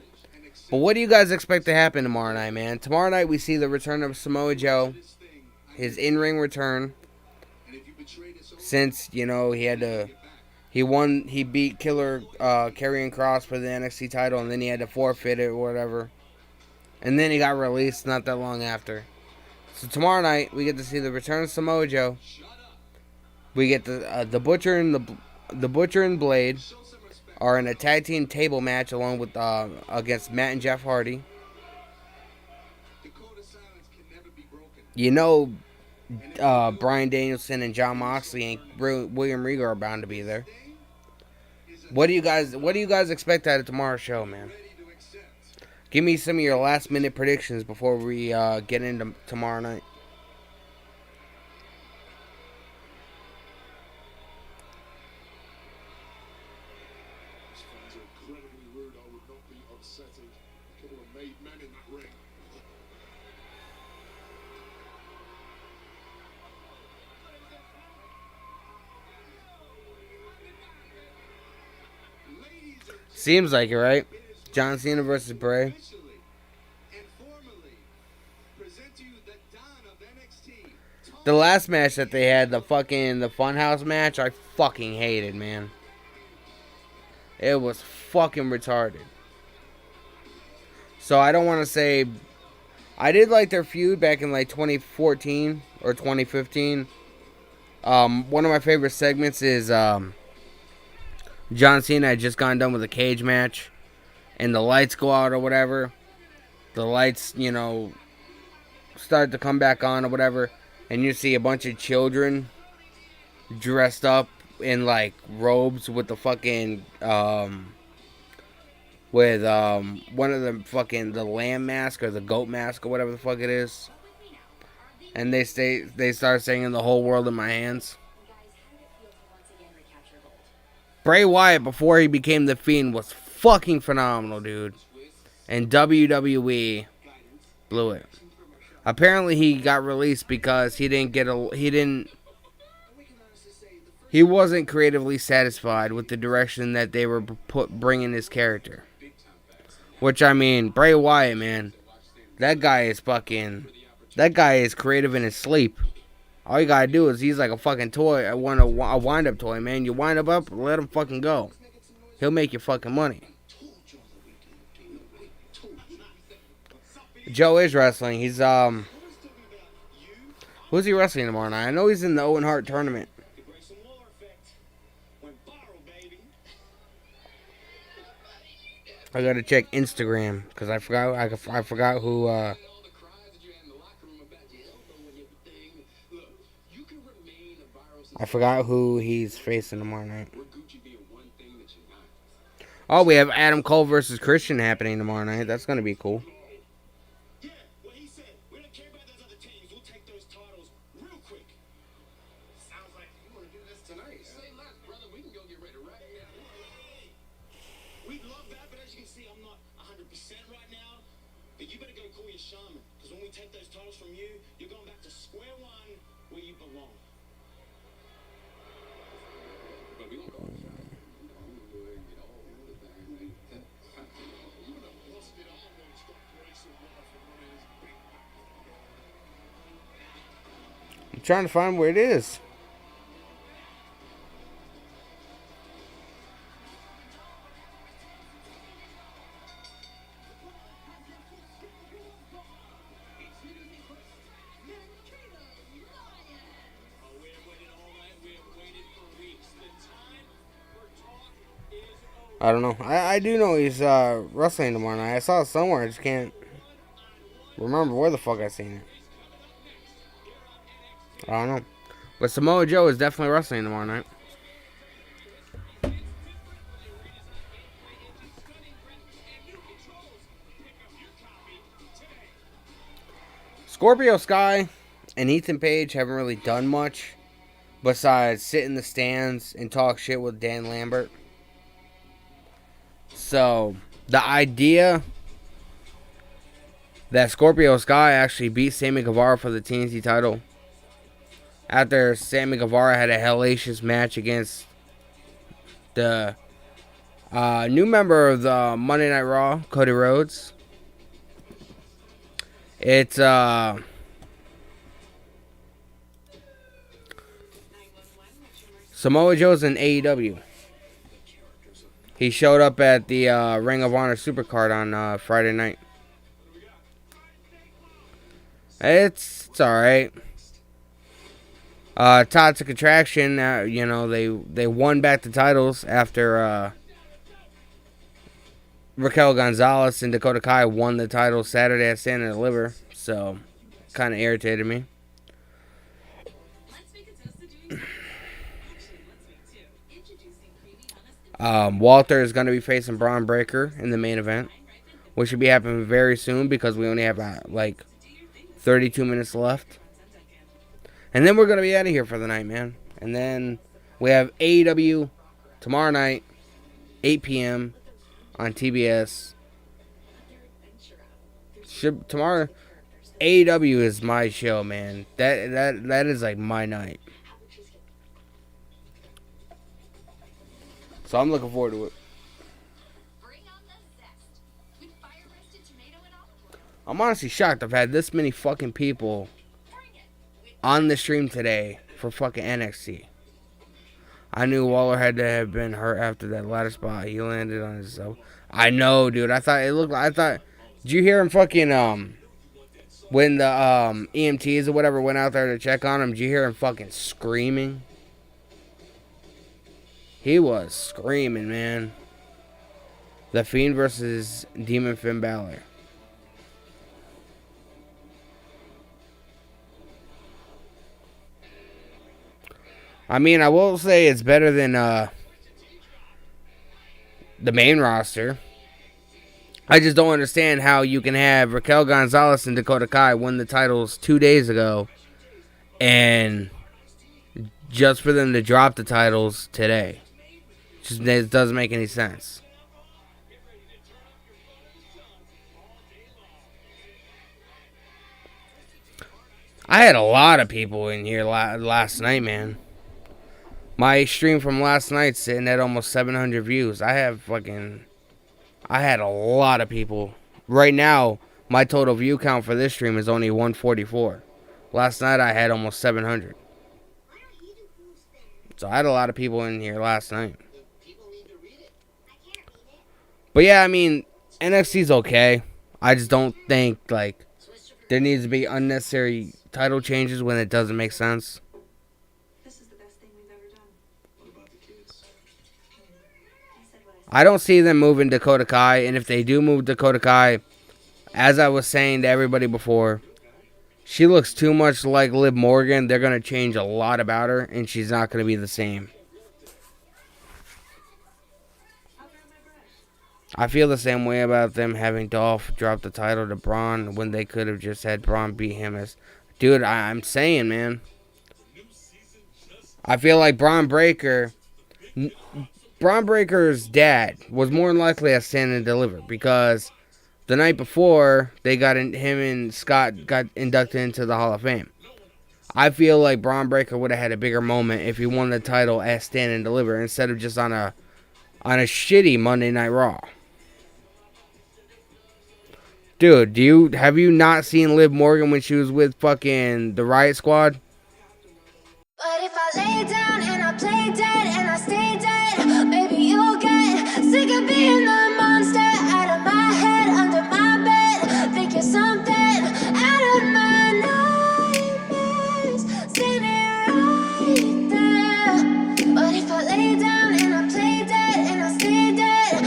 [SPEAKER 2] But what do you guys expect to happen tomorrow night, man? Tomorrow night we see the return of Samoa Joe, his in-ring return. Since, you know, he beat Killer Karrion Kross for the NXT title, and then he had to forfeit it or whatever. And then he got released not that long after. So tomorrow night we get to see the return of Samoa Joe. We get the Butcher and the Butcher and Blade are in a tag team table match along with against Matt and Jeff Hardy. You know, Bryan Danielson and Jon Moxley and William Regal are bound to be there. What do you guys expect out of tomorrow's show, man? Give me some of your last minute predictions before we get into tomorrow night.
[SPEAKER 3] fans are incredibly rude. I would not be upsetting. A couple of made men in that ring.
[SPEAKER 2] Seems like it, right? John Cena versus Bray.
[SPEAKER 3] And formally present to you the Don of NXT.
[SPEAKER 2] The last match that they had, the Funhouse match, I fucking hated, man. It was fucking retarded. So I don't want to say... I did like their feud back in like 2014 or 2015. One of my favorite segments is John Cena had just gotten done with a cage match. And the lights go out or whatever. The lights, you know, start to come back on or whatever. And you see a bunch of children dressed up in like robes with the fucking one of the fucking the lamb mask or the goat mask or whatever the fuck it is. And they start singing "The Whole World in My Hands." Bray Wyatt before he became the Fiend was fucking phenomenal, dude. And WWE blew it. Apparently he got released because he wasn't creatively satisfied with the direction that they were bringing his character. Which, I mean, Bray Wyatt, man, that guy is creative in his sleep. All you gotta do is he's like a fucking toy, a wind-up toy, man. You wind him up, let him fucking go. He'll make you fucking money. Joe is wrestling. He's who's he wrestling tomorrow night? I know he's in the Owen Hart tournament. I gotta check Instagram because I forgot who I forgot who he's facing tomorrow night. Oh, we have Adam Cole versus Christian happening tomorrow night. That's gonna be cool.
[SPEAKER 3] Yeah, what he said. We don't care about those other teams. We'll take those titles real quick. Sounds like you want to do this tonight. Say less, brother. We can go get ready right now. We'd love that, but as you can see, I'm not 100% right now. But you better go call your shaman, because when we take those titles from you, you're going back to square one where you belong. But we don't go.
[SPEAKER 2] I'm trying to find where it is. I don't know. I do know he's wrestling tomorrow night. I saw it somewhere. I just can't remember where the fuck I seen it. I don't know. But Samoa Joe is definitely wrestling tomorrow night. Scorpio Sky and Ethan Page haven't really done much besides sit in the stands and talk shit with Dan Lambert. So, the idea that Scorpio Sky actually beat Sammy Guevara for the TNT title after Sammy Guevara had a hellacious match against the new member of the Monday Night Raw, Cody Rhodes. It's Samoa Joe's in AEW. He showed up at the Ring of Honor Supercard on Friday night. It's alright. Toxic Attraction, they won back the titles after Raquel Gonzalez and Dakota Kai won the title Saturday at Stand and Deliver. So, kind of irritated me. Walter is going to be facing Braun Breaker in the main event, which should be happening very soon because we only have 32 minutes left. And then we're going to be out of here for the night, man. And then we have AEW tomorrow night, 8 p.m. on TBS. Tomorrow, AEW is my show, man. That is like my night. So I'm looking forward to it. I'm honestly shocked I've had this many fucking people on the stream today for fucking NXT. I knew Waller had to have been hurt after that ladder spot. He landed on himself. I know, dude. Did you hear him fucking, when the, EMTs or whatever went out there to check on him, did you hear him fucking screaming? He was screaming, man. The Fiend versus Demon Finn Balor. I mean, I will say it's better than the main roster. I just don't understand how you can have Raquel Gonzalez and Dakota Kai win the titles 2 days ago, and just for them to drop the titles today. It doesn't make any sense. I had a lot of people in here last night, man. My stream from last night sitting at almost 700 views. I had a lot of people. Right now, my total view count for this stream is only 144. Last night, I had almost 700. So I had a lot of people in here last night. But yeah, I mean, NXT's okay. I just don't think, there needs to be unnecessary title changes when it doesn't make sense.
[SPEAKER 5] This is the best thing we've ever done.
[SPEAKER 3] What about the kids?
[SPEAKER 2] I don't see them moving Dakota Kai, and if they do move Dakota Kai, as I was saying to everybody before, she looks too much like Liv Morgan. They're going to change a lot about her, and she's not going to be the same. I feel the same way about them having Dolph drop the title to Braun when they could have just had Braun beat him as... Dude, I'm saying, man. I feel like Braun Breaker's dad was more than likely at Stand and Deliver because the night before him and Scott got inducted into the Hall of Fame. I feel like Braun Breaker would have had a bigger moment if he won the title at Stand and Deliver instead of just on a shitty Monday Night Raw. Dude, have you not seen Liv Morgan when she was with fucking the Riot Squad?
[SPEAKER 1] But if I lay down and I play dead and I stay dead, maybe you'll get sick of being the monster out of my head, under my bed. Think you're something out of my nightmares, standing right there. But if I lay down and I play dead and I stay dead,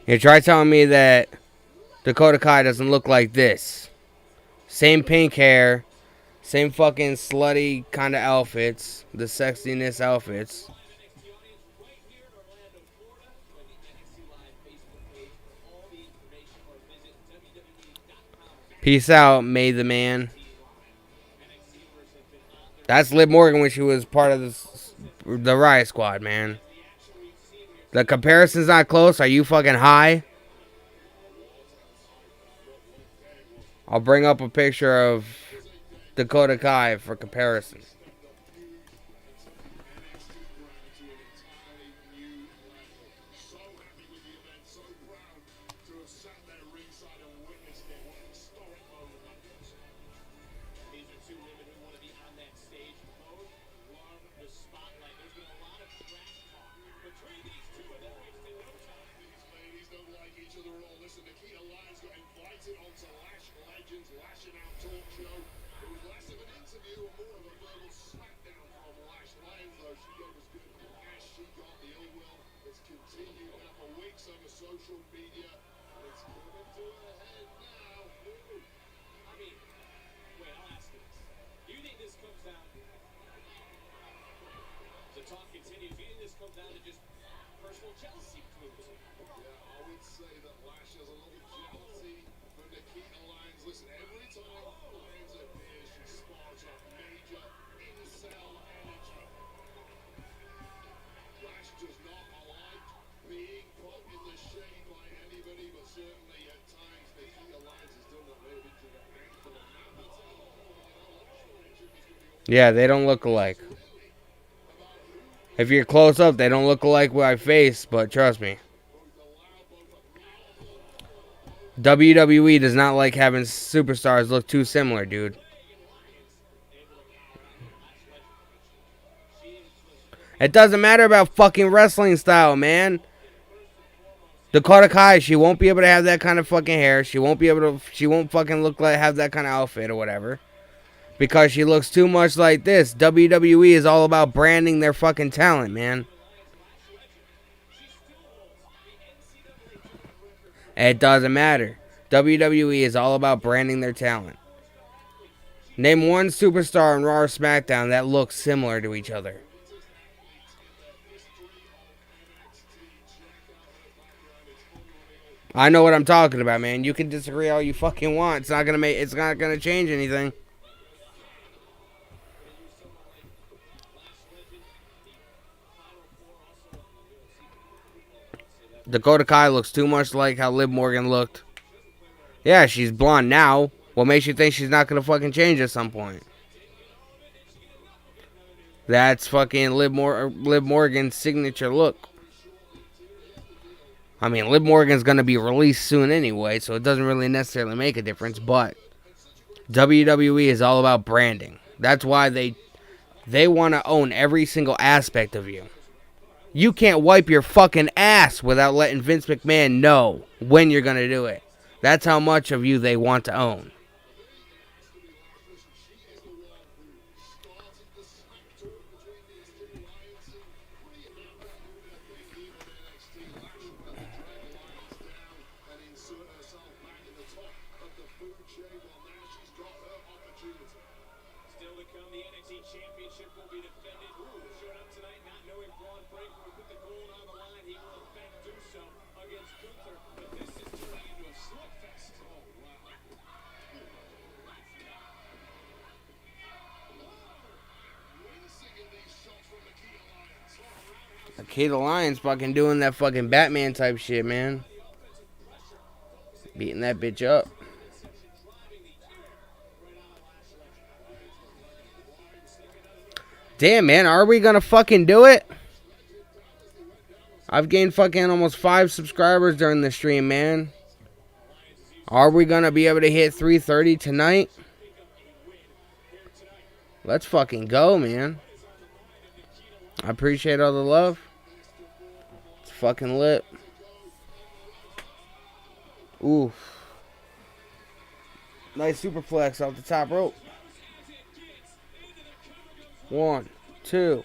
[SPEAKER 2] You try telling me that Dakota Kai doesn't look like this. Same pink hair, same fucking slutty kind of outfits, the sexiness outfits. Peace out, May the Man. That's Liv Morgan when she was part of the Riot Squad, man. The comparison's not close. Are you fucking high? I'll bring up a picture of Dakota Kai for comparison.
[SPEAKER 3] So happy with the event, so proud to have sat there ringside and witnessed it. What a historic moment that was.
[SPEAKER 6] These are two women who want to be on that stage. Both love the spotlight. There's been a lot of trash talk between these two, and they're wasting no time.
[SPEAKER 3] These ladies don't like each other at all. Listen, Nikita Lyons got invited onto Lash Legends Lashing Out talk show. It was less of an interview and more of a verbal smackdown from Lash Lyons, though she gave us good as she got the ill will. It's continued now for weeks over social media, and it's coming to a head now. Woo.
[SPEAKER 6] I mean, wait, I'll ask you this. Do you think this comes down the talk continues? Do you think this comes down to just personal jealousy between the two?
[SPEAKER 3] Yeah, I would say that Lash has a little jealousy for Nikita Lyons. Listen, every time Lyons appears, she sparks up major incel energy. Lash does not like being put in the shade by anybody, but certainly at times Nikita Lyons has done that maybe to the ankle. And now that's a whole Lash mentioned is going to be
[SPEAKER 2] Yeah, they don't look alike. If you're close up, they don't look alike with my face, but trust me. WWE does not like having superstars look too similar, dude. It doesn't matter about fucking wrestling style, man. Dakota Kai, she won't be able to have that kind of fucking hair. She won't fucking look like have that kind of outfit or whatever. Because she looks too much like this. WWE is all about branding their fucking talent, man. It doesn't matter. WWE is all about branding their talent. Name one superstar in Raw or SmackDown that looks similar to each other. I know what I'm talking about, man. You can disagree all you fucking want. It's not gonna change anything. Dakota Kai looks too much like how Liv Morgan looked. Yeah, she's blonde now. What makes you think she's not gonna fucking change at some point? That's fucking Liv Morgan's signature look. I mean, Liv Morgan's gonna be released soon anyway, so it doesn't really necessarily make a difference. But WWE is all about branding. That's why they want to own every single aspect of you. You can't wipe your fucking ass without letting Vince McMahon know when you're going to do it. That's how much of you they want to own.
[SPEAKER 6] Still to come, the NXT Championship will be defended. Showed up tonight not knowing Braun Breaker would put the gold on the line. He will in fact do so against Gunther. But this is turning into a slugfest. Oh, wow.
[SPEAKER 2] Nikita Lyons fucking doing that fucking Batman type shit, man. Beating that bitch up. Damn, man, are we gonna fucking do it? I've gained fucking almost 5 subscribers during the stream, man. Are we gonna be able to hit 330 tonight? Let's fucking go, man. I appreciate all the love. It's fucking lit. Oof. Nice superplex off the top rope. 1, 2.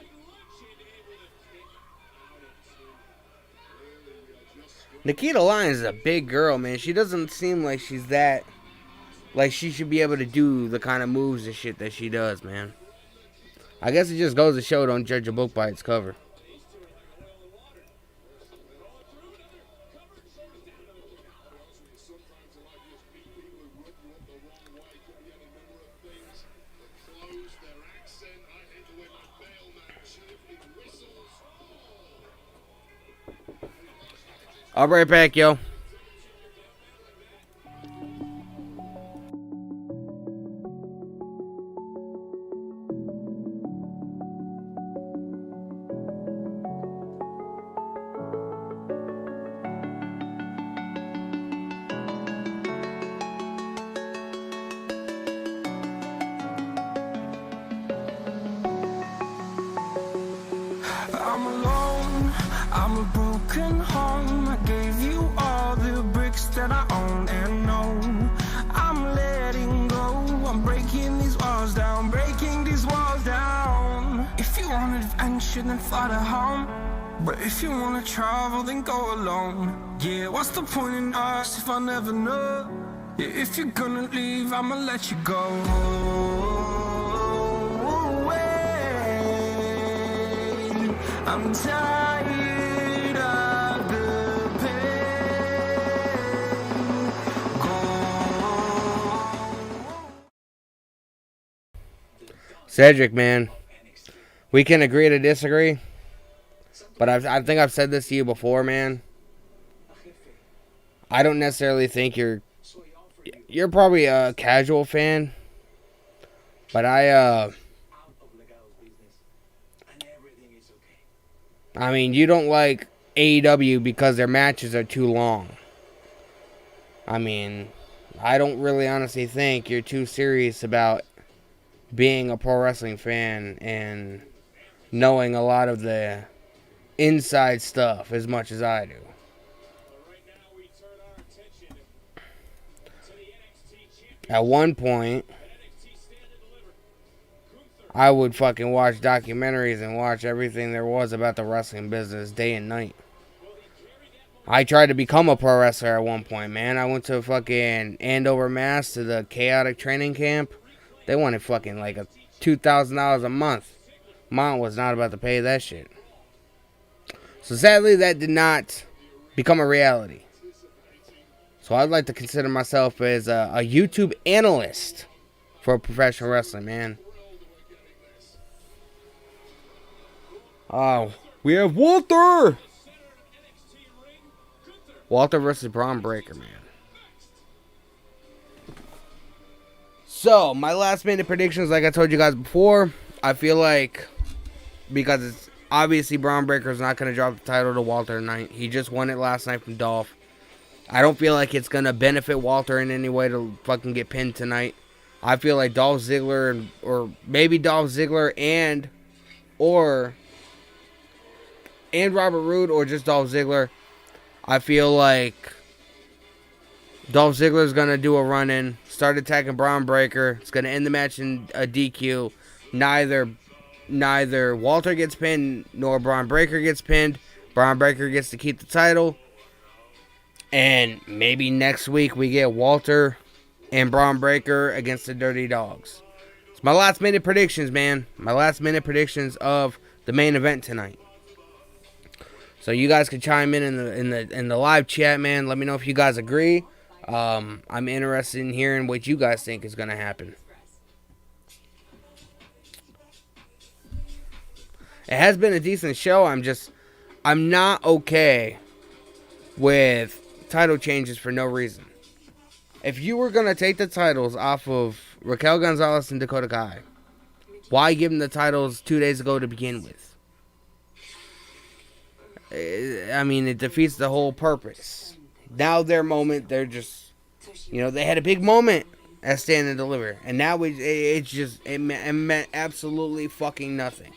[SPEAKER 2] Nikita Lyons is a big girl, man. She doesn't seem like she's that. Like she should be able to do the kind of moves and shit that she does, man. I guess it just goes to show, don't judge a book by its cover. I'll be right back, yo.
[SPEAKER 7] I'm alone, I'm a broken home. I gave you all the bricks that I own and know. I'm letting go, I'm breaking these walls down, breaking these walls down. If you want adventure, then fly to home. But if you wanna travel, then go alone. Yeah, what's the point in us if I never know? Yeah, if you're gonna leave, I'ma let you go. I'm tired of the pain. Go.
[SPEAKER 2] Cedric, man. We can agree to disagree. But I think I've said this to you before, man. I don't necessarily think you're probably a casual fan. But I mean, you don't like AEW because their matches are too long. I mean, I don't really honestly think you're too serious about being a pro wrestling fan and knowing a lot of the inside stuff as much as I do. At one point, I would fucking watch documentaries and watch everything there was about the wrestling business day and night. I tried to become a pro wrestler at one point, man. I went to fucking Andover, Mass to the Chaotic Training Camp. They wanted fucking like $2,000 a month. Mom was not about to pay that shit. So sadly, that did not become a reality. So I'd like to consider myself as a YouTube analyst for professional wrestling, man. Oh, we have Walter! Walter versus Braun Breaker, man. So, my last minute predictions, like I told you guys before, I feel like, because it's obviously Braun Breaker's not going to drop the title to Walter tonight. He just won it last night from Dolph. I don't feel like it's going to benefit Walter in any way to fucking get pinned tonight. I feel like Dolph Ziggler, or maybe Dolph Ziggler and Robert Roode, or just Dolph Ziggler. I feel like Dolph Ziggler is going to do a run-in, start attacking Braun Breaker. It's going to end the match in a DQ. Neither Walter gets pinned nor Braun Breaker gets pinned. Braun Breaker gets to keep the title. And maybe next week we get Walter and Braun Breaker against the Dirty Dogs. It's my last minute predictions, man. My last minute predictions of the main event tonight. So you guys can chime in the live chat, man. Let me know if you guys agree. I'm interested in hearing what you guys think is going to happen. It has been a decent show. I'm not okay with title changes for no reason. If you were going to take the titles off of Raquel Gonzalez and Dakota Kai, why give them the titles 2 days ago to begin with? I mean, it defeats the whole purpose. Now their moment, they're just, they had a big moment at Stand and Deliver. And now it meant absolutely fucking nothing.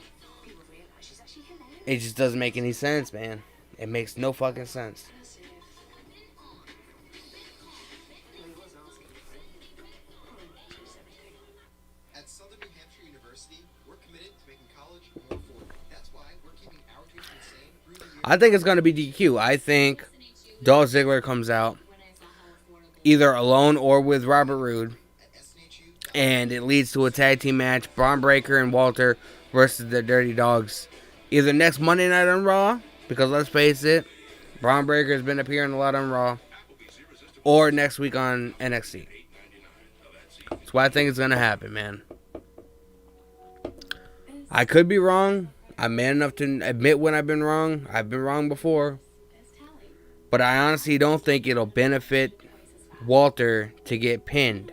[SPEAKER 2] It just doesn't make any sense, man. It makes no fucking sense. I think it's going to be DQ. I think Dolph Ziggler comes out either alone or with Robert Roode, and it leads to a tag team match, Braun Breaker and Walter versus the Dirty Dogs. Either next Monday night on Raw, because let's face it, Braun Breaker has been appearing a lot on Raw, or next week on NXT. That's what I think is going to happen, man. I could be wrong. I'm man enough to admit when I've been wrong. I've been wrong before. But I honestly don't think it'll benefit Walter to get pinned,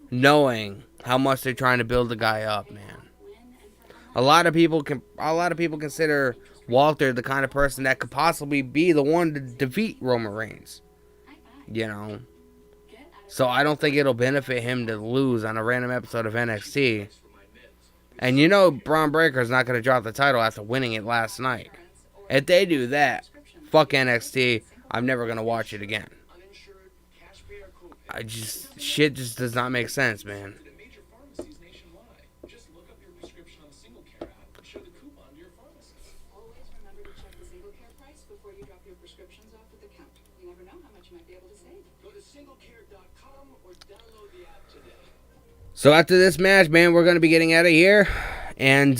[SPEAKER 2] knowing how much they're trying to build the guy up, man. A lot of people consider Walter the kind of person that could possibly be the one to defeat Roman Reigns. You know. So I don't think it'll benefit him to lose on a random episode of NXT. And you know Braun Breaker's not going to drop the title after winning it last night. If they do that, fuck NXT. I'm never going to watch it again. Shit just does not make sense, man.
[SPEAKER 5] Always remember to check the single care price before you drop your prescriptions off at the counter. You never know how much you might be able to save.
[SPEAKER 6] Go to singlecare.com or download the app today.
[SPEAKER 2] So after this match, man, we're going to be getting out of here. And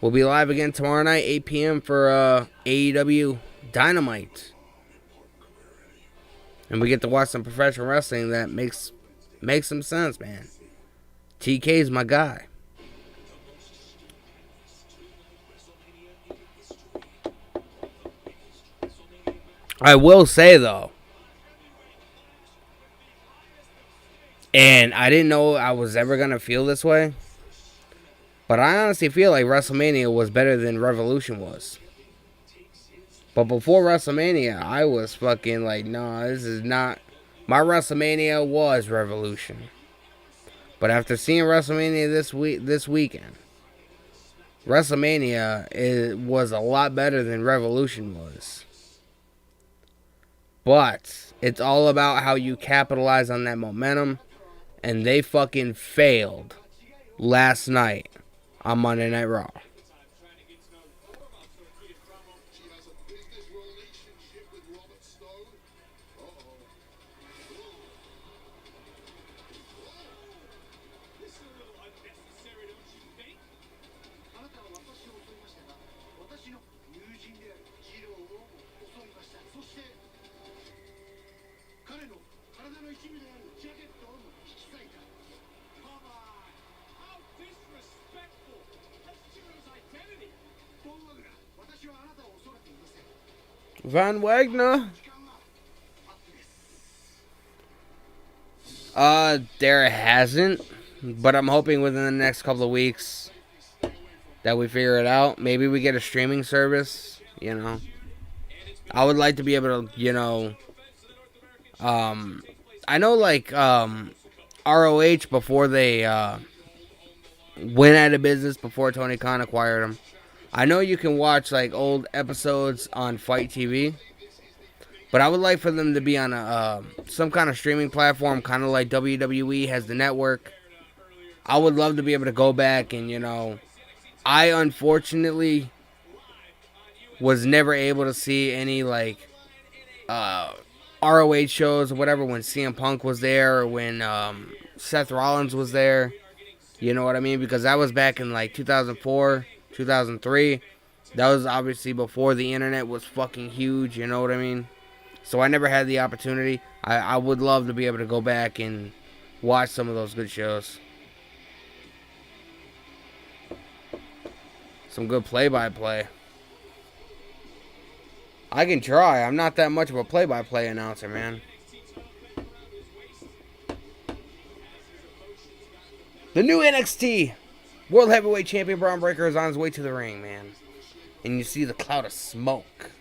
[SPEAKER 2] we'll be live again tomorrow night, 8 p.m. for AEW Dynamite. And we get to watch some professional wrestling that makes some sense, man. TK's my guy. I will say, though, and I didn't know I was ever going to feel this way, but I honestly feel like WrestleMania was better than Revolution was. But before WrestleMania, I was fucking like, no, this is not. My WrestleMania was Revolution. But after seeing WrestleMania this weekend, WrestleMania was a lot better than Revolution was. But it's all about how you capitalize on that momentum. And they fucking failed last night on Monday Night Raw.
[SPEAKER 3] She has a business relationship with Robert Stone.
[SPEAKER 6] This is a little unnecessary, don't you think?
[SPEAKER 3] あなたは私を襲いましたが、私の友人であるジローを襲いました。そして、彼の体の一部であるジャケットを引き裂いた。
[SPEAKER 6] Come on. How disrespectful. That's Jiro's identity.
[SPEAKER 3] ボンワグラ、私はあなたを襲われていません。
[SPEAKER 2] Von Wagner.
[SPEAKER 3] 時間があってです。
[SPEAKER 2] There hasn't. But I'm hoping within the next couple of weeks that we figure it out. Maybe we get a streaming service, you know. I would like to be able to, you know, I know like ROH before they went out of business, before Tony Khan acquired them. I know you can watch like old episodes on Fight TV, but I would like for them to be on some kind of streaming platform, kind of like WWE has the network. I would love to be able to go back and, you know, I unfortunately was never able to see any like ROH shows or whatever when CM Punk was there or when Seth Rollins was there. You know what I mean? Because that was back in like 2004, 2003. That was obviously before the internet was fucking huge. You know what I mean? So I never had the opportunity. I would love to be able to go back and watch some of those good shows. Some good play-by-play. I can try. I'm not that much of a play-by-play announcer, man. The new NXT World Heavyweight Champion Braun Breaker is on his way to the ring, man. And you see the cloud of smoke.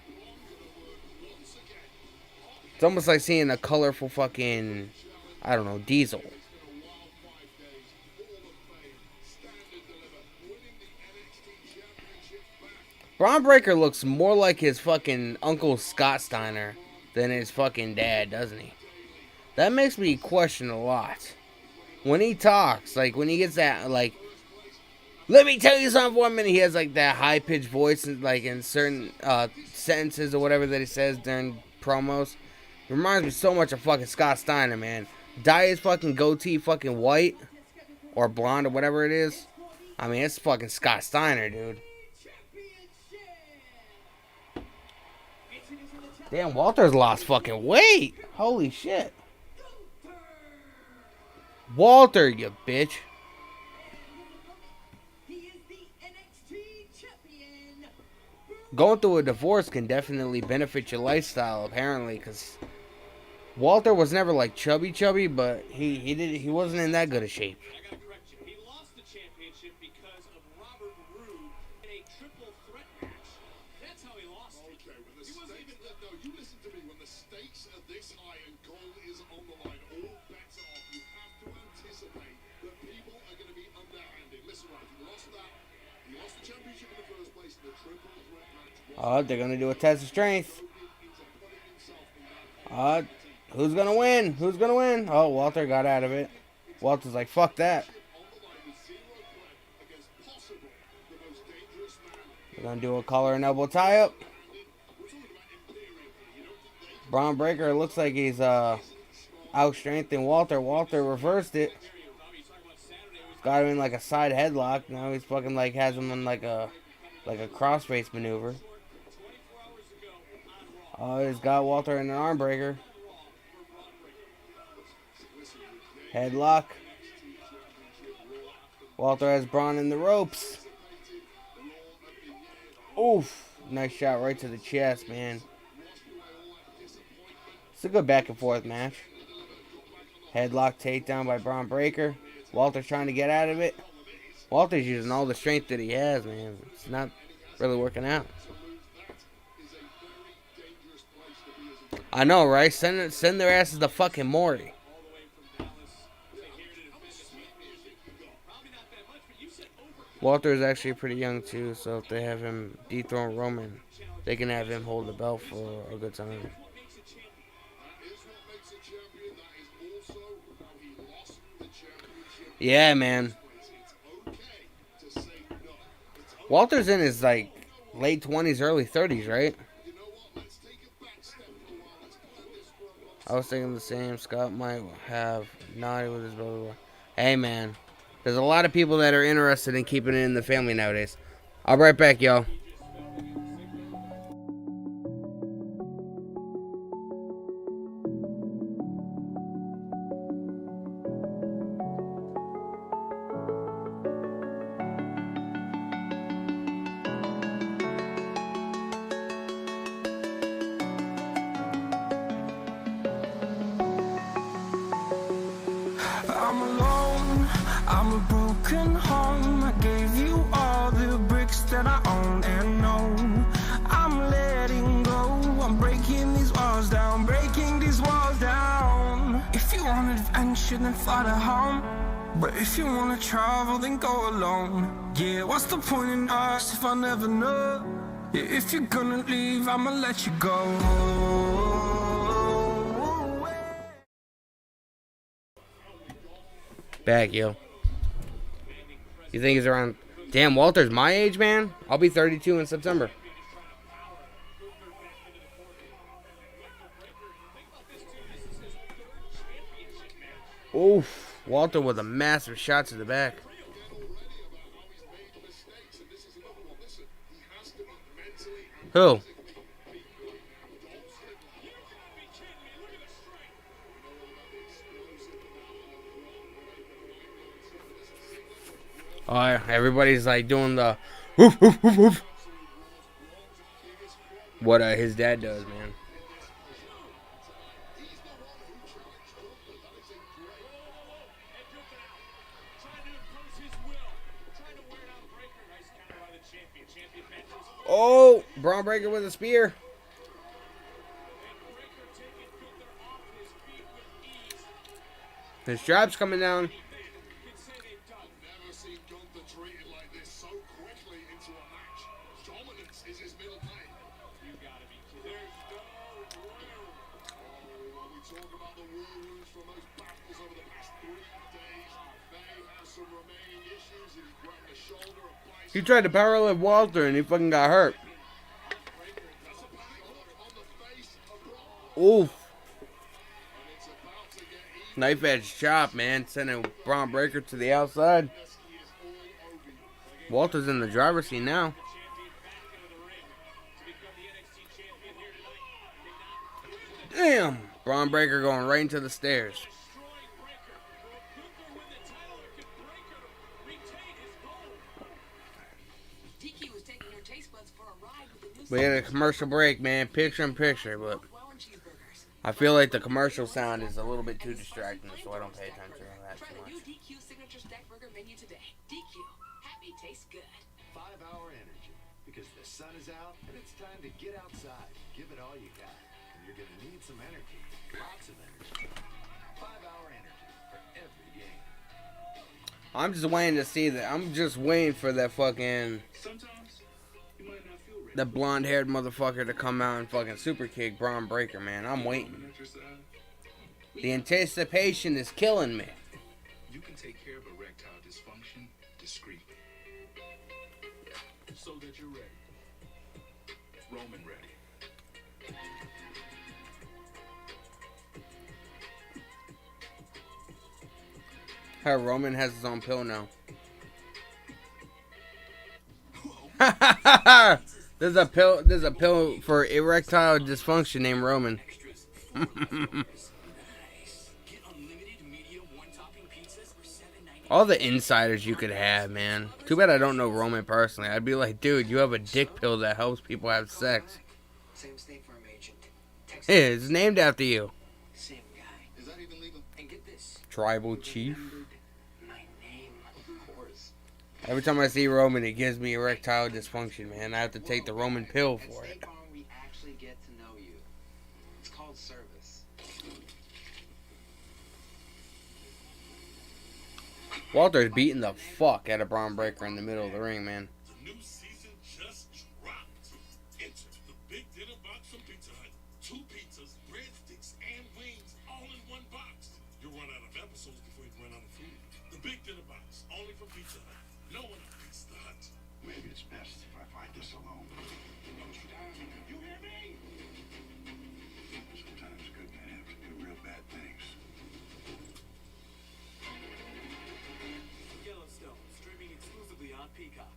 [SPEAKER 2] It's almost like seeing a colorful fucking, I don't know, diesel. Braun Breaker looks more like his fucking Uncle Scott Steiner than his fucking dad, doesn't he? That makes me question a lot. When he talks, like when he gets that, like, Let me tell you something for a minute. He has like that high pitched voice, like in certain sentences or whatever that he says during promos. It reminds me so much of fucking Scott Steiner, man. Dye his fucking goatee fucking white or blonde or whatever it is. I mean, it's fucking Scott Steiner, dude. Damn, Walter's lost fucking weight. Holy shit. Walter, you bitch. Going through a divorce can definitely benefit your lifestyle, apparently, because Walter was never like chubby, but he wasn't in that good a shape.
[SPEAKER 6] I gotta correct you. He lost the championship because of Robert Roode in a triple threat match. That's how he lost it.
[SPEAKER 3] Okay, when the
[SPEAKER 6] He wasn't
[SPEAKER 3] stakes,
[SPEAKER 6] even-
[SPEAKER 3] no, you listen to me. When the stakes are this high and gold is on the line, all bets are off. You have to anticipate that people are going to be underhanded. Listen, right, he lost that. He lost the championship in the first place in the triple threat match.
[SPEAKER 2] Oh, they're gonna do a test of strength.
[SPEAKER 3] Into putting himself in that
[SPEAKER 2] Who's gonna win? Who's gonna win? Oh, Walter got out of it. Walter's like, fuck that.
[SPEAKER 3] on the line with zero threat against possible the most dangerous man.
[SPEAKER 2] We're gonna do a collar and elbow tie up.
[SPEAKER 3] We're talking about Imperium here. You don't think they
[SPEAKER 2] Braun Breaker looks like he's outstrengthened Walter. Walter reversed it. Got him in like a side headlock. Now he's fucking like has him in like a crossface maneuver. Oh, he's got Walter in an arm breaker. Headlock. Walter has Braun in the ropes. Oof. Nice shot right to the chest, man. It's a good back and forth match. Headlock takedown by Braun Breaker. Walter's trying to get out of it. Walter's using all the strength that he has, man. It's not really working out. I know, right? Send their asses to fucking Maury. Walter is actually pretty young too, so if they have him dethrone Roman, they can have him hold the belt for a good time.
[SPEAKER 3] is what makes a champion. That is also how he lost the championship.
[SPEAKER 2] Yeah, man.
[SPEAKER 3] It's okay to say no. It's okay.
[SPEAKER 2] Walter's in his like late 20s, early 30s, right?
[SPEAKER 3] You know what? Let's take a back step for a while. Let's plan this for a month.
[SPEAKER 2] I was thinking the same. Scott might have naughty with his brother. Hey, man. There's a lot of people that are interested in keeping it in the family nowadays. I'll be right back, y'all.
[SPEAKER 7] I'm alone, I'm a broken home. I gave you all the bricks that I own and know. I'm letting go, I'm breaking these walls down, breaking these walls down. If you want adventure, then fly to home. But if you wanna travel, then go alone. Yeah, what's the point in us if I never know? Yeah, if you're gonna leave, I'ma let you go.
[SPEAKER 2] Back, yo. You think he's around... Damn, Walter's my age, man? I'll be 32 in September. Oof. Walter with a massive shot to the back. Who? Oh, everybody's like doing the woof, woof, woof, woof. What his dad does, man. Oh, Braun Breaker with a spear. His strap's coming down.
[SPEAKER 3] Never seen Gunther treated like this so quickly into a match. Dominance is his middle name.
[SPEAKER 6] You gotta be kidding. There's no room.
[SPEAKER 3] Oh, when we talk about the war wounds from those battles over the past 3 days,
[SPEAKER 2] He tried to powerlift Walter and he fucking got hurt. Oof. Knife edge chop, man. Sending Braun Breaker to the outside. Walter's in the driver's seat now. Damn. Braun Breaker going right into the stairs. We had a commercial break, man. Picture in picture, but I feel like the commercial sound is a little bit too distracting, so I don't pay attention to that too much.
[SPEAKER 8] DQ signature stack burger menu today. DQ, happy tastes good.
[SPEAKER 9] 5-hour energy, because the sun is out and it's time to get outside. Give it all you got, and you're gonna need some energy, lots of energy. 5-hour energy for every game.
[SPEAKER 2] I'm just waiting to see that. I'm just waiting for that fucking the blonde-haired motherfucker to come out and fucking super kick Braun Breaker, man. I'm waiting. The anticipation is killing me.
[SPEAKER 10] You can take care of erectile dysfunction discreetly, so that you're ready. Roman ready.
[SPEAKER 2] Her Roman has his own pill now. There's a pill for erectile dysfunction named Roman. All the insiders you could have, man. Too bad I don't know Roman personally. I'd be like, dude, you have a dick pill that helps people have sex.
[SPEAKER 11] Same State Farm agent.
[SPEAKER 2] Yeah, it's named after you.
[SPEAKER 11] Same guy.
[SPEAKER 10] Is that even legal?
[SPEAKER 11] And get this.
[SPEAKER 2] Tribal chief.
[SPEAKER 11] My name.
[SPEAKER 10] Of course.
[SPEAKER 2] Every time I see Roman, it gives me erectile dysfunction, man. I have to take the Roman pill
[SPEAKER 11] At
[SPEAKER 2] for it.
[SPEAKER 11] State Farm, we actually get to know you. It's called service.
[SPEAKER 2] Walter's beating the fuck out of Braun Breaker in the middle of the ring, man.
[SPEAKER 3] The new season just dropped. Enter the Big Dinner Box from Pizza Hut. 2 pizzas, breadsticks, and wings all in one box. You'll run out of episodes before you run out of food. The Big Dinner Box, only from Pizza Hut. No one beats the Hut.
[SPEAKER 10] Maybe it's best if I fight this alone.
[SPEAKER 3] Don't you die. You hear me?
[SPEAKER 10] Sometimes good men have to do real bad things.
[SPEAKER 9] Yellowstone, streaming exclusively on Peacock.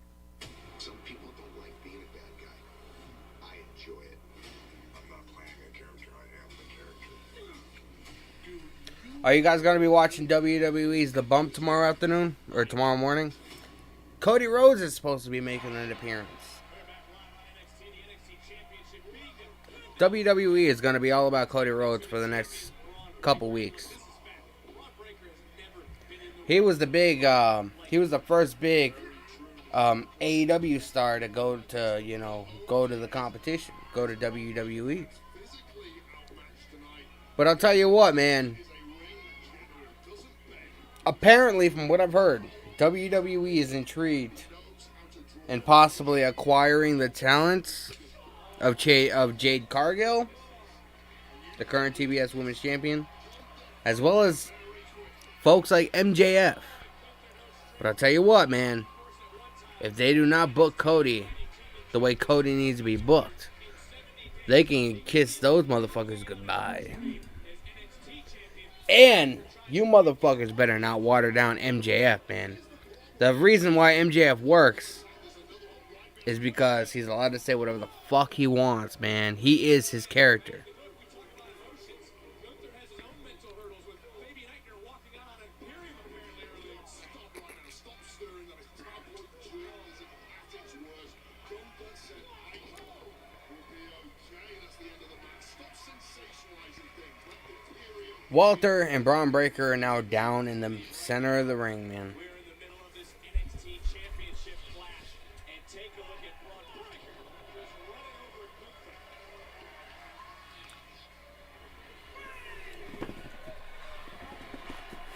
[SPEAKER 10] Some people don't like being a bad guy. I enjoy it. I'm not playing a character. I am the character.
[SPEAKER 2] Are you guys going to be watching WWE's The Bump tomorrow afternoon? Or tomorrow morning? Cody Rhodes is supposed to be making an appearance. WWE is going to be all about Cody Rhodes for the next couple weeks. He was the first big AEW star to go to the competition, go to WWE. But I'll tell you what, man. Apparently, from what I've heard, WWE is intrigued and possibly acquiring the talents of Jade Cargill, the current TBS Women's Champion, as well as folks like MJF. But I'll tell you what, man. If they do not book Cody the way Cody needs to be booked, they can kiss those motherfuckers goodbye. And you motherfuckers better not water down MJF, man. The reason why MJF works is because he's allowed to say whatever the fuck he wants, man. He is his character. Walter and Braun Breaker are now down in the center of the ring, man.
[SPEAKER 6] We're in the middle of this NXT Championship clash, and take a look at Braun Breaker just running over Gunther.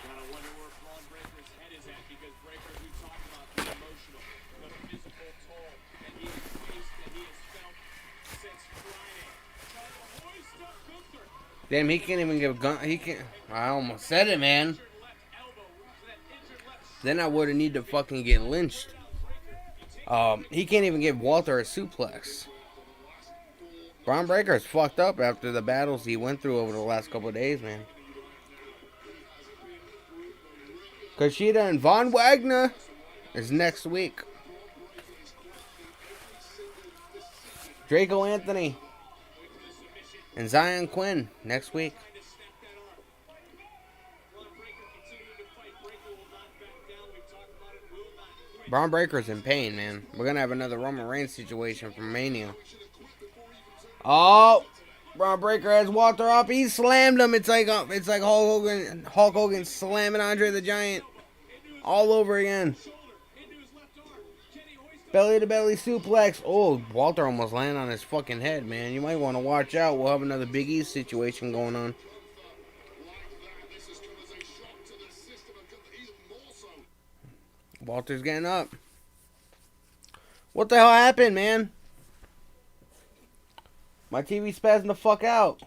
[SPEAKER 6] Gotta wonder where Braun Breaker's head is at, because Breaker, we talked about the emotional, the physical toll that he has faced, that he has felt since Friday. Trying to hoist up Gunther.
[SPEAKER 2] Damn, he can't even give gun. He can't. I almost said it, man.
[SPEAKER 6] Left elbow, that injured left
[SPEAKER 2] Then I would have need to fucking get lynched. He can't even give Walter a suplex. Braun Breaker is fucked up after the battles he went through over the last couple of days, man. Kushida and Von Wagner is next week. Draco Anthony and Zion Quinn next week. Braun Breaker's in pain, man. We're gonna have another Roman Reigns situation from Mania. Oh, Braun Breaker has Walter up. He slammed him. It's like Hulk Hogan slamming Andre the Giant all over again. Belly to belly suplex. Oh, Walter almost landed on his fucking head, man. You might want to watch out. We'll have another Big E situation going on. Walter's getting up. What the hell happened, man? My TV's spazzing the fuck out.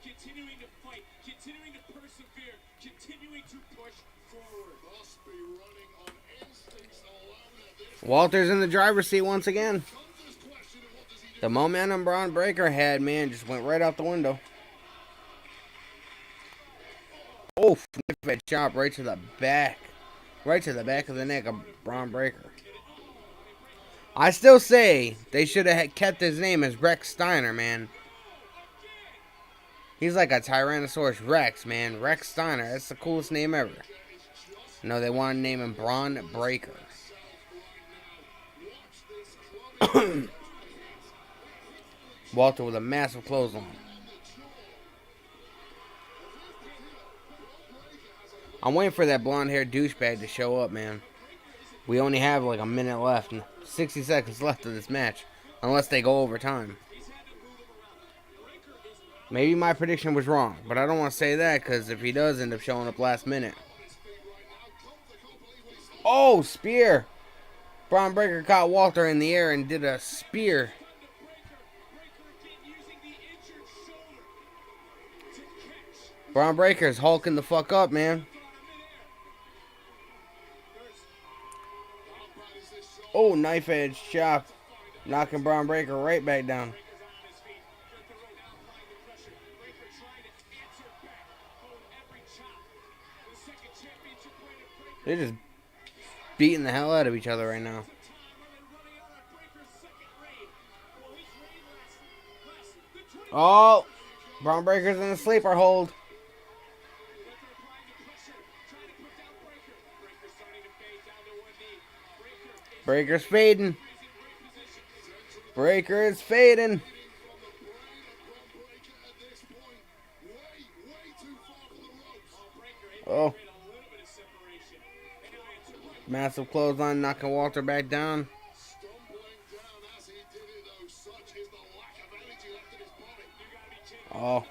[SPEAKER 6] Continuing to fight, continuing to persevere, continuing to push forward. Must be running on instincts alone at this.
[SPEAKER 2] Walter's in the driver's seat once again. The momentum Braun Breaker had, man, just went right out the window. Oh, knife chop right to the back. Right to the back of the neck of Braun Breaker. I still say they should have kept his name as Rex Steiner, man. He's like a Tyrannosaurus Rex, man. Rex Steiner. That's the coolest name ever. No, they want to name him Braun Breaker. Walter with a massive clothesline. I'm waiting for that blonde-haired douchebag to show up, man. We only have like a minute left and 60 seconds left of this match. Unless they go overtime. Maybe my prediction was wrong, but I don't want to say that because if he does end up showing up last minute. Oh, spear. Braun Breaker caught Walter in the air and did a spear. Braun Breaker's hulking the fuck up, man. Oh, knife edge chop. Knocking Braun Breaker right back down. They're just beating the hell out of each other right now. Oh, Braun Breaker's in a sleeper hold. Breaker's fading. Breaker is fading. Oh. Massive clothesline, knocking Walter back down. Oh.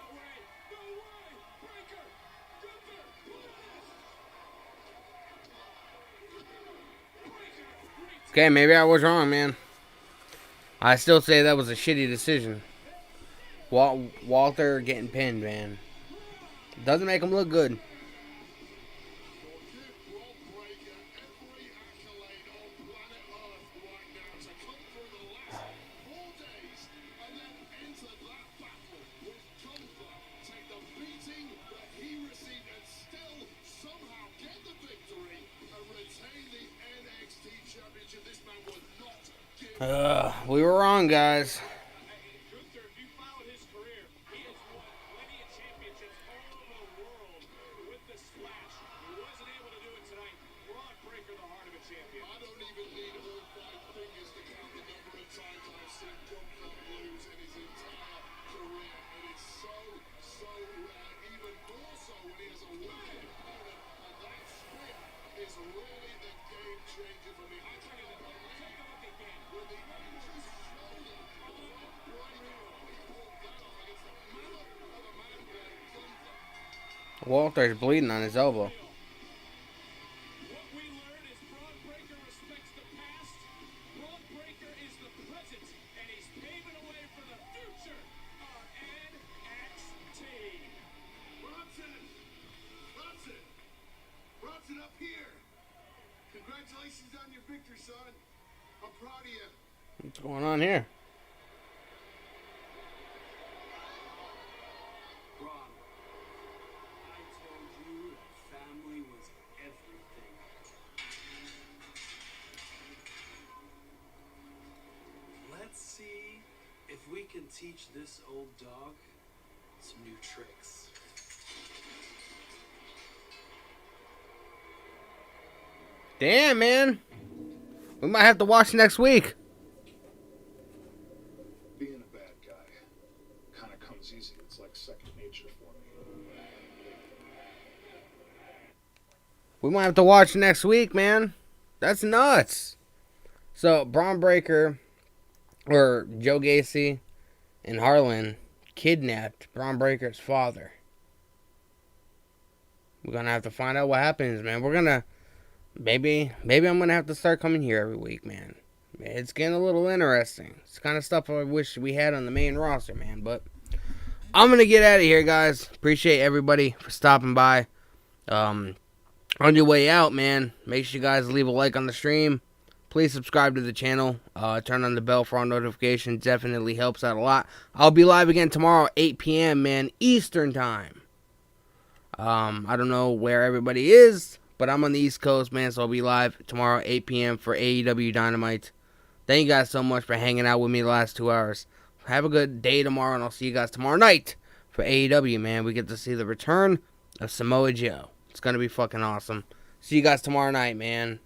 [SPEAKER 2] Okay, maybe I was wrong, man. I still say that was a shitty decision. Walter getting pinned, man. Doesn't make him look good. We were wrong, guys.
[SPEAKER 3] really the game changer for me. I tell you what, take a look again. With the Rangers shoulder. Unreal. He pulled that off against the mouth of a man who had guns up.
[SPEAKER 2] Walter's bleeding on his elbow.
[SPEAKER 6] What we learn is Braun Breaker respects the past. Braun Breaker is the present, and he's paving the way for the future of NXT.
[SPEAKER 3] Bronson! Bronson! Bronson up here! Congratulations on your victory, son. I'm proud of you.
[SPEAKER 2] What's going on here?
[SPEAKER 11] Braun, I told you that family was everything. Let's see if we can teach this old dog some new tricks.
[SPEAKER 2] Damn, man. We might have to watch next week.
[SPEAKER 10] Being a bad guy kind of comes easy. It's like second nature for me.
[SPEAKER 2] We might have to watch next week, man. That's nuts. So, Braun Breaker, or Joe Gacy, and Harlan kidnapped Braun Breaker's father. We're going to have to find out what happens, man. We're going to... Maybe I'm going to have to start coming here every week, man. It's getting a little interesting. It's kind of stuff I wish we had on the main roster, man. But I'm going to get out of here, guys. Appreciate everybody for stopping by. On your way out, man, make sure you guys leave a like on the stream. Please subscribe to the channel. Turn on the bell for all notifications. Definitely helps out a lot. I'll be live again tomorrow, 8 p.m., man, Eastern time. I don't know where everybody is, but I'm on the East Coast, man, so I'll be live tomorrow, 8 p.m. for AEW Dynamite. Thank you guys so much for hanging out with me the last 2 hours. Have a good day tomorrow, and I'll see you guys tomorrow night for AEW, man. We get to see the return of Samoa Joe. It's going to be fucking awesome. See you guys tomorrow night, man.